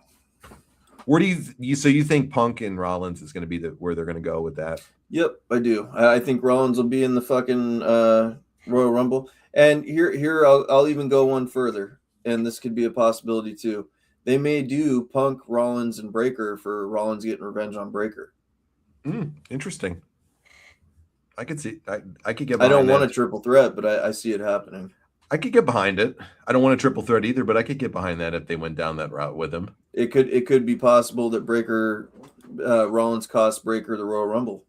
Where do you so you think Punk and Rollins is going to be where they're going to go with that? Yep, I do. I think Rollins will be in the fucking Royal Rumble. And here I'll even go one further, and this could be a possibility too. They may do Punk, Rollins, and Breaker for Rollins getting revenge on Breaker. Interesting. I could see. I could get. I don't want that. a triple threat, but I see it happening. I could get behind it. I don't want a triple threat either, but I could get behind that if they went down that route with him. It could be possible that Rollins costs Breaker the Royal Rumble.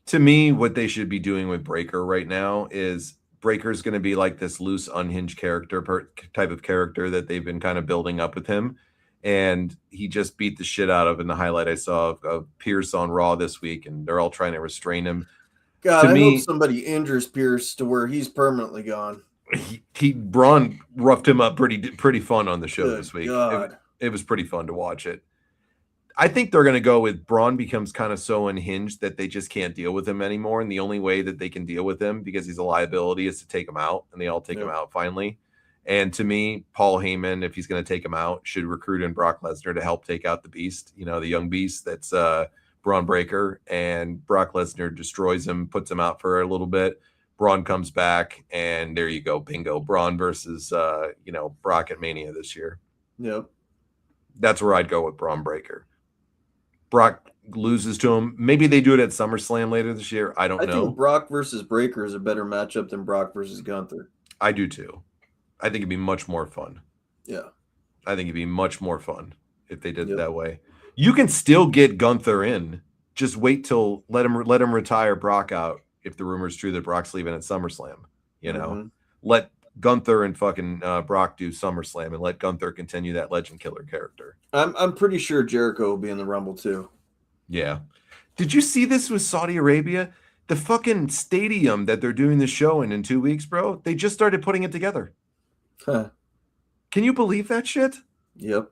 To me, what they should be doing with Breaker right now is Breaker's going to be like this loose, unhinged character type of character that they've been kind of building up with him. And he just beat the shit out of in the highlight I saw of Pierce on Raw this week, and they're all trying to restrain him. God, I hope somebody injures Pierce to where he's permanently gone. Braun roughed him up pretty fun on the show this week. It was pretty fun to watch it. I think they're going to go with Braun becomes kind of so unhinged that they just can't deal with him anymore. And the only way that they can deal with him because he's a liability is to take him out, and they all take him out finally. And to me, Paul Heyman, if he's going to take him out, should recruit in Brock Lesnar to help take out the beast, the young beast that's Braun Breaker, and Brock Lesnar destroys him, puts him out for a little bit. Braun comes back, and there you go, bingo. Braun versus Brock at Mania this year. Yep. That's where I'd go with Braun Breaker. Brock loses to him. Maybe they do it at SummerSlam later this year. I don't know. I think Brock versus Breaker is a better matchup than Brock versus Gunther. I do too. I think it'd be much more fun. Yeah. I think it'd be much more fun if they did it that way. You can still get Gunther in. Just wait till let him retire Brock out if the rumor's true that Brock's leaving at SummerSlam. Let Gunther and fucking Brock do SummerSlam and let Gunther continue that legend killer character. I'm pretty sure Jericho will be in the Rumble too. Yeah. Did you see this with Saudi Arabia? The fucking stadium that they're doing the show in 2 weeks, bro. They just started putting it together. Huh. Can you believe that shit? Yep.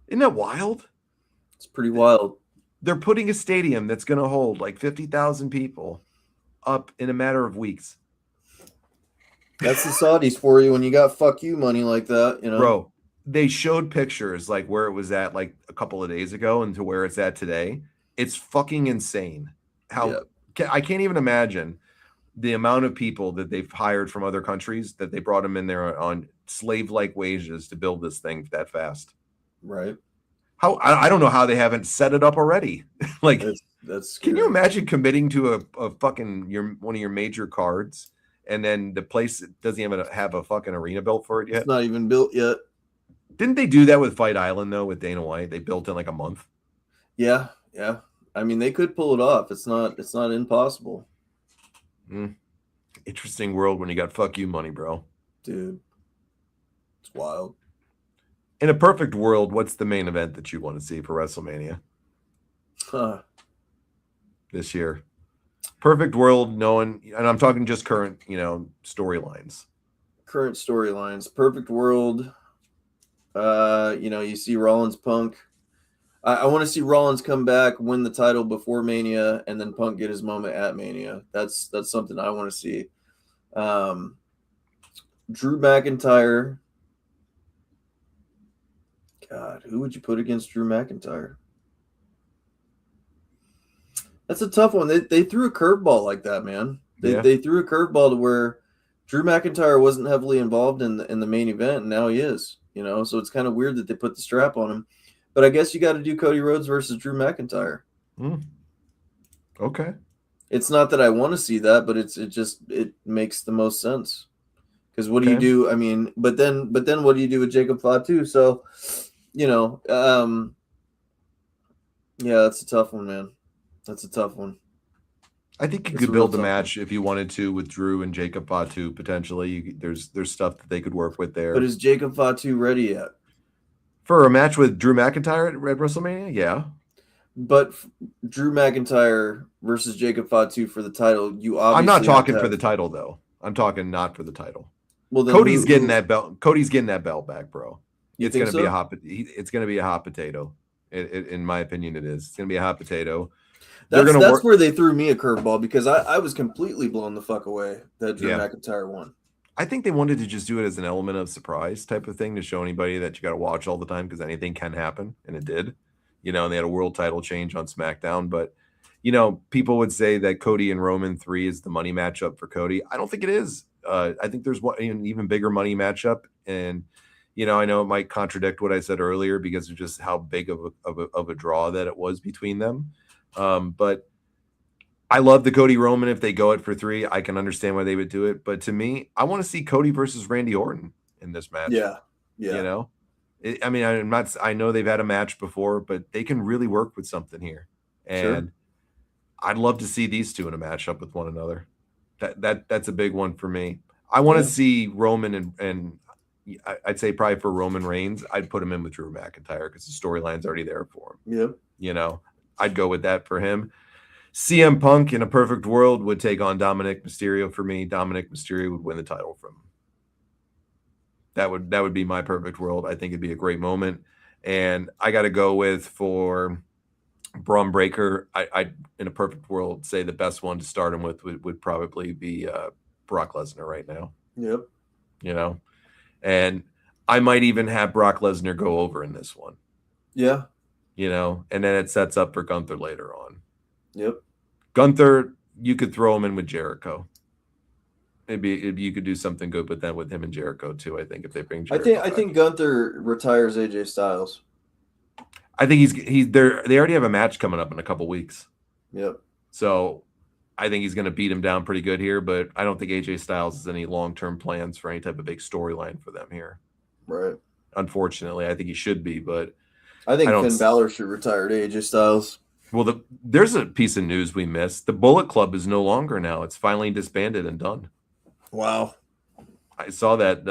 Isn't that wild? It's pretty wild. They're putting a stadium that's going to hold like 50,000 people up in a matter of weeks. That's the Saudis for you when you got fuck you money like that, Bro, they showed pictures like where it was at like a couple of days ago and to where it's at today. It's fucking insane. I can't even imagine the amount of people that they've hired from other countries that they brought them in there on slave-like wages to build this thing that fast. Right. I don't know how they haven't set it up already. Like, that's scary. Can you imagine committing to a fucking one of your major cards, and then the place doesn't even have a fucking arena built for it yet? It's not even built yet. Didn't they do that with Fight Island though with Dana White? They built it in like a month. Yeah. I mean, they could pull it off. It's not impossible. Interesting world when you got fuck you money, bro. Dude, it's wild. In a perfect world, what's the main event that you want to see for WrestleMania this year? Perfect world, knowing, and I'm talking just current, storylines. Current storylines. Perfect world. You see Rollins Punk. I want to see Rollins come back, win the title before Mania, and then Punk get his moment at Mania. That's something I want to see. Drew McIntyre. God, who would you put against Drew McIntyre? That's a tough one. They threw a curveball like that, man. They threw a curveball to where Drew McIntyre wasn't heavily involved in the main event, and now he is. So it's kind of weird that they put the strap on him. But I guess you got to do Cody Rhodes versus Drew McIntyre. Okay. It's not that I want to see that, but it makes the most sense. Because what do you do? I mean, but then what do you do with Jacob Fatu? So, yeah, that's a tough one, man. That's a tough one. I think you could build the match if you wanted to with Drew and Jacob Fatu potentially. There's stuff that they could work with there. But is Jacob Fatu ready yet? For a match with Drew McIntyre at WrestleMania? Yeah. But Drew McIntyre versus Jacob Fatu for the title, you obviously I'm not talking for the title, though. I'm talking not for the title. Well, Cody's getting that belt. Cody's getting that belt back, bro. It's going to be a hot potato. In my opinion, it is. It's going to be a hot potato. That's where they threw me a curveball because I was completely blown the fuck away that Drew McIntyre won. I think they wanted to just do it as an element of surprise type of thing to show anybody that you got to watch all the time because anything can happen, and it did. And they had a world title change on SmackDown, but people would say that Cody and Roman 3 is the money matchup for Cody. I don't think it is. I think there's an even bigger money matchup, and I know it might contradict what I said earlier because of just how big of a draw that it was between them. But I love the Cody Roman. If they go it for 3, I can understand why they would do it. But to me, I want to see Cody versus Randy Orton in this match. Yeah. I know they've had a match before, but they can really work with something here. And I'd love to see these two in a matchup with one another. That's a big one for me. I want to see Roman and I'd say probably for Roman Reigns, I'd put him in with Drew McIntyre because the storyline's already there for him. Yep. I'd go with that for him. CM Punk in a perfect world would take on Dominic Mysterio for me. Dominic Mysterio would win the title from him. That would be my perfect world. I think it'd be a great moment. And I got to go with for Braun Breaker. I in a perfect world say the best one to start him with would probably be Brock Lesnar right now. Yep. And I might even have Brock Lesnar go over in this one. Yeah. And then it sets up for Gunther later on. Yep. Gunther, you could throw him in with Jericho. Maybe you could do something good with that with him and Jericho too. I think if they bring Jericho I think Gunther retires AJ Styles. I think he's there. They already have a match coming up in a couple weeks. Yep. So I think he's going to beat him down pretty good here, but I don't think AJ Styles has any long-term plans for any type of big storyline for them here. Right. Unfortunately, I think he should be, but I think Finn Balor should retire to AJ Styles. Well, there's a piece of news we missed. The Bullet Club is no longer now. It's finally disbanded and done. Wow. I saw that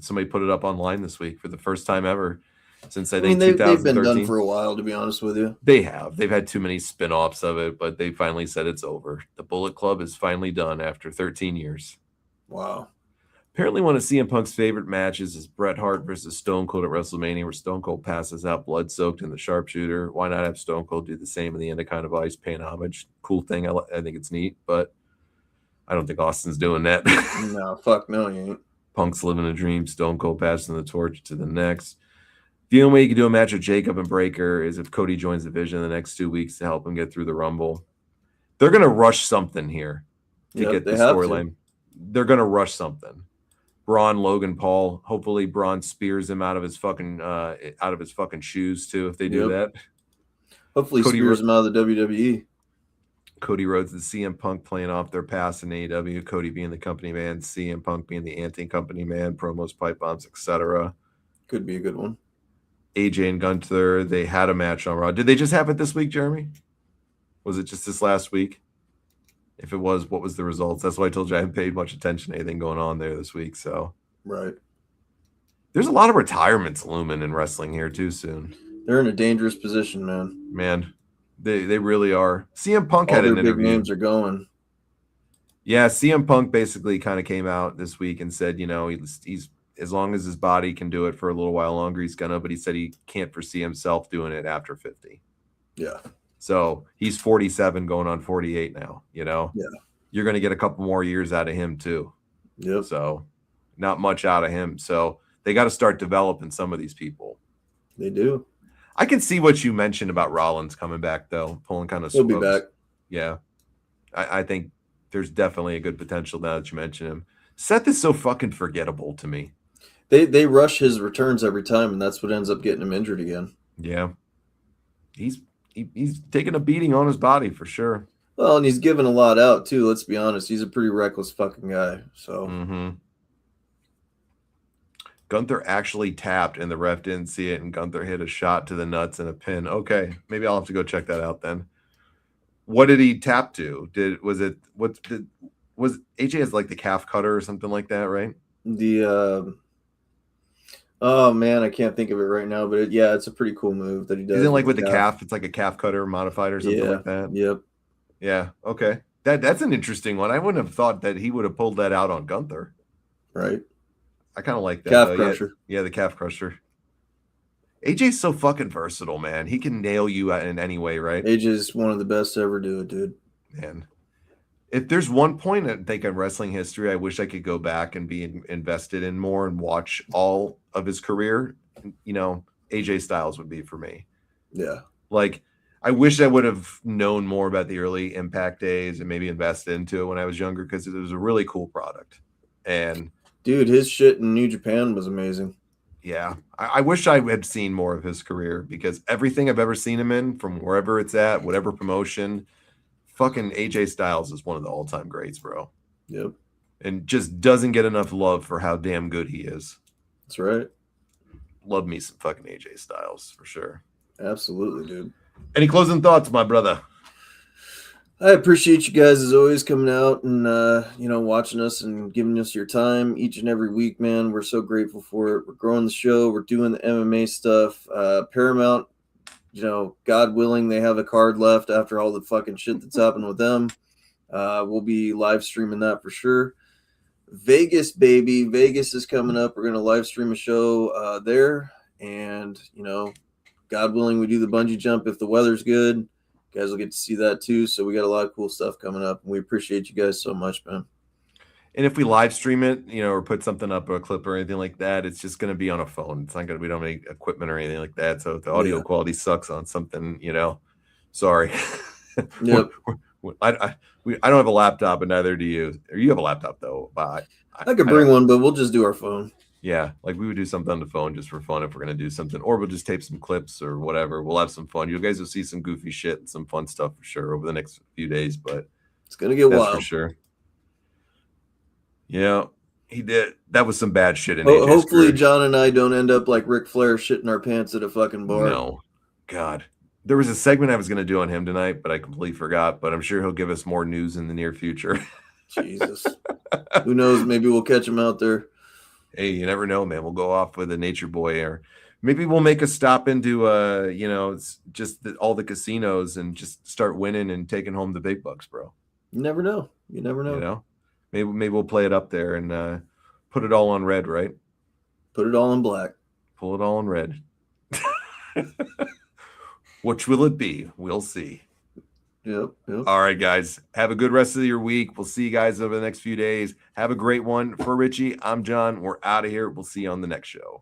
somebody put it up online this week for the first time ever since I think they've 2013. been done for a while, to be honest with you. They've had too many spin-offs of it, but they finally said it's over. The Bullet Club is finally done after 13 years. Wow. Apparently one of CM Punk's favorite matches is Bret Hart versus Stone Cold at WrestleMania, where Stone Cold passes out blood-soaked in the sharpshooter. Why not have Stone Cold do the same in the end of Kind of Ice, paying homage? Cool thing. I think it's neat, but I don't think Austin's doing that. No, fuck no, you ain't. Punk's living a dream. Stone Cold passing the torch to the next. The only way you can do a match with Jacob and Breaker is if Cody joins the Division in the next 2 weeks to help him get through the Rumble. They're going to rush something here to get the storyline. They're going to rush something. Braun, Logan Paul. Hopefully Braun spears him out of his fucking shoes too if they do that. Hopefully spears him out of the WWE. Cody Rhodes and CM Punk playing off their past in AEW. Cody being the company man, CM Punk being the anti-company man, promos, pipe bombs, etc. Could be a good one. AJ and Gunther, they had a match on Raw. Did they just have it this week, Jeremy? Was it just this last week? If it was, what was the results? That's why I told you I haven't paid much attention to anything going on there this week. So right. There's a lot of retirements looming in wrestling here too soon. They're in a dangerous position, man. Man, they really are. CM Punk had an interview. Big names are going. Yeah, CM Punk basically kind of came out this week and said, he's as long as his body can do it for a little while longer, he's gonna. But he said he can't foresee himself doing it after 50. Yeah. So he's 47, going on 48 now. Yeah. You're gonna get a couple more years out of him too. Yep. So not much out of him. So they got to start developing some of these people. They do. I can see what you mentioned about Rollins coming back though, pulling kind of. He'll be back. Yeah, I think there's definitely a good potential now that you mention him. Seth is so fucking forgettable to me. They rush his returns every time, and that's what ends up getting him injured again. Yeah, he's taking a beating on his body for sure. Well, and he's giving a lot out too. Let's be honest, he's a pretty reckless fucking guy. So. Gunther actually tapped, and the ref didn't see it, and Gunther hit a shot to the nuts and a pin. Okay, maybe I'll have to go check that out then. What did he tap to? Was AJ has like the calf cutter or something like that, right? Oh man, I can't think of it right now, but it's a pretty cool move that he does. Isn't like with the calf? It's like a calf cutter modified or something like that. Yep. Yeah. Okay. That's an interesting one. I wouldn't have thought that he would have pulled that out on Gunther. Right. I kind of like that. Calf crusher. Yeah, the calf crusher. AJ's so fucking versatile, man. He can nail you in any way, right? AJ's one of the best to ever do it, dude. Man, if there's one point I think in wrestling history, I wish I could go back and be invested in more and watch all of his career. AJ Styles would be for me. Yeah. Like, I wish I would have known more about the early Impact days and maybe invested into it when I was younger because it was a really cool product. And dude, his shit in New Japan was amazing. Yeah, I wish I had seen more of his career because everything I've ever seen him in, from wherever it's at, whatever promotion, fucking AJ Styles is one of the all-time greats, bro. Yep. And just doesn't get enough love for how damn good he is. That's right. Love me some fucking AJ Styles for sure. Absolutely, dude. Any closing thoughts, my brother? I appreciate you guys as always coming out and watching us and giving us your time each and every week, man. We're so grateful for it. We're growing the show. We're doing the MMA stuff. Paramount, God willing, they have a card left after all the fucking shit that's happened with them. We'll be live streaming that for sure. Vegas, baby. Vegas is coming up. We're going to live stream a show there. And, God willing, we do the bungee jump if the weather's good. You guys will get to see that too. So we got a lot of cool stuff coming up. And we appreciate you guys so much, man. And if we live stream it, or put something up, or a clip or anything like that, it's just going to be on a phone. It's not going to, we don't have any equipment or anything like that. So if the audio quality sucks on something, sorry. Yep. I don't have a laptop, and neither do you. Or you have a laptop though. But I could bring one, but we'll just do our phone. Yeah, like we would do something on the phone just for fun if we're going to do something, or we'll just tape some clips or whatever. We'll have some fun. You guys will see some goofy shit and some fun stuff for sure over the next few days, but it's going to get wild for sure. Yeah, he did. That was some bad shit in hopefully John and I don't end up like Ric Flair shitting our pants at a fucking bar. No, God. There was a segment I was going to do on him tonight, but I completely forgot, but I'm sure he'll give us more news in the near future. Jesus. Who knows? Maybe we'll catch him out there. Hey, you never know, man. We'll go off with a nature boy, or maybe we'll make a stop into all the casinos and just start winning and taking home the big bucks, bro. You never know. Maybe we'll play it up there and put it all on red, right? Put it all in black. Pull it all in red. Which will it be? We'll see. Yep. All right, guys. Have a good rest of your week. We'll see you guys over the next few days. Have a great one. For Richie, I'm John. We're out of here. We'll see you on the next show.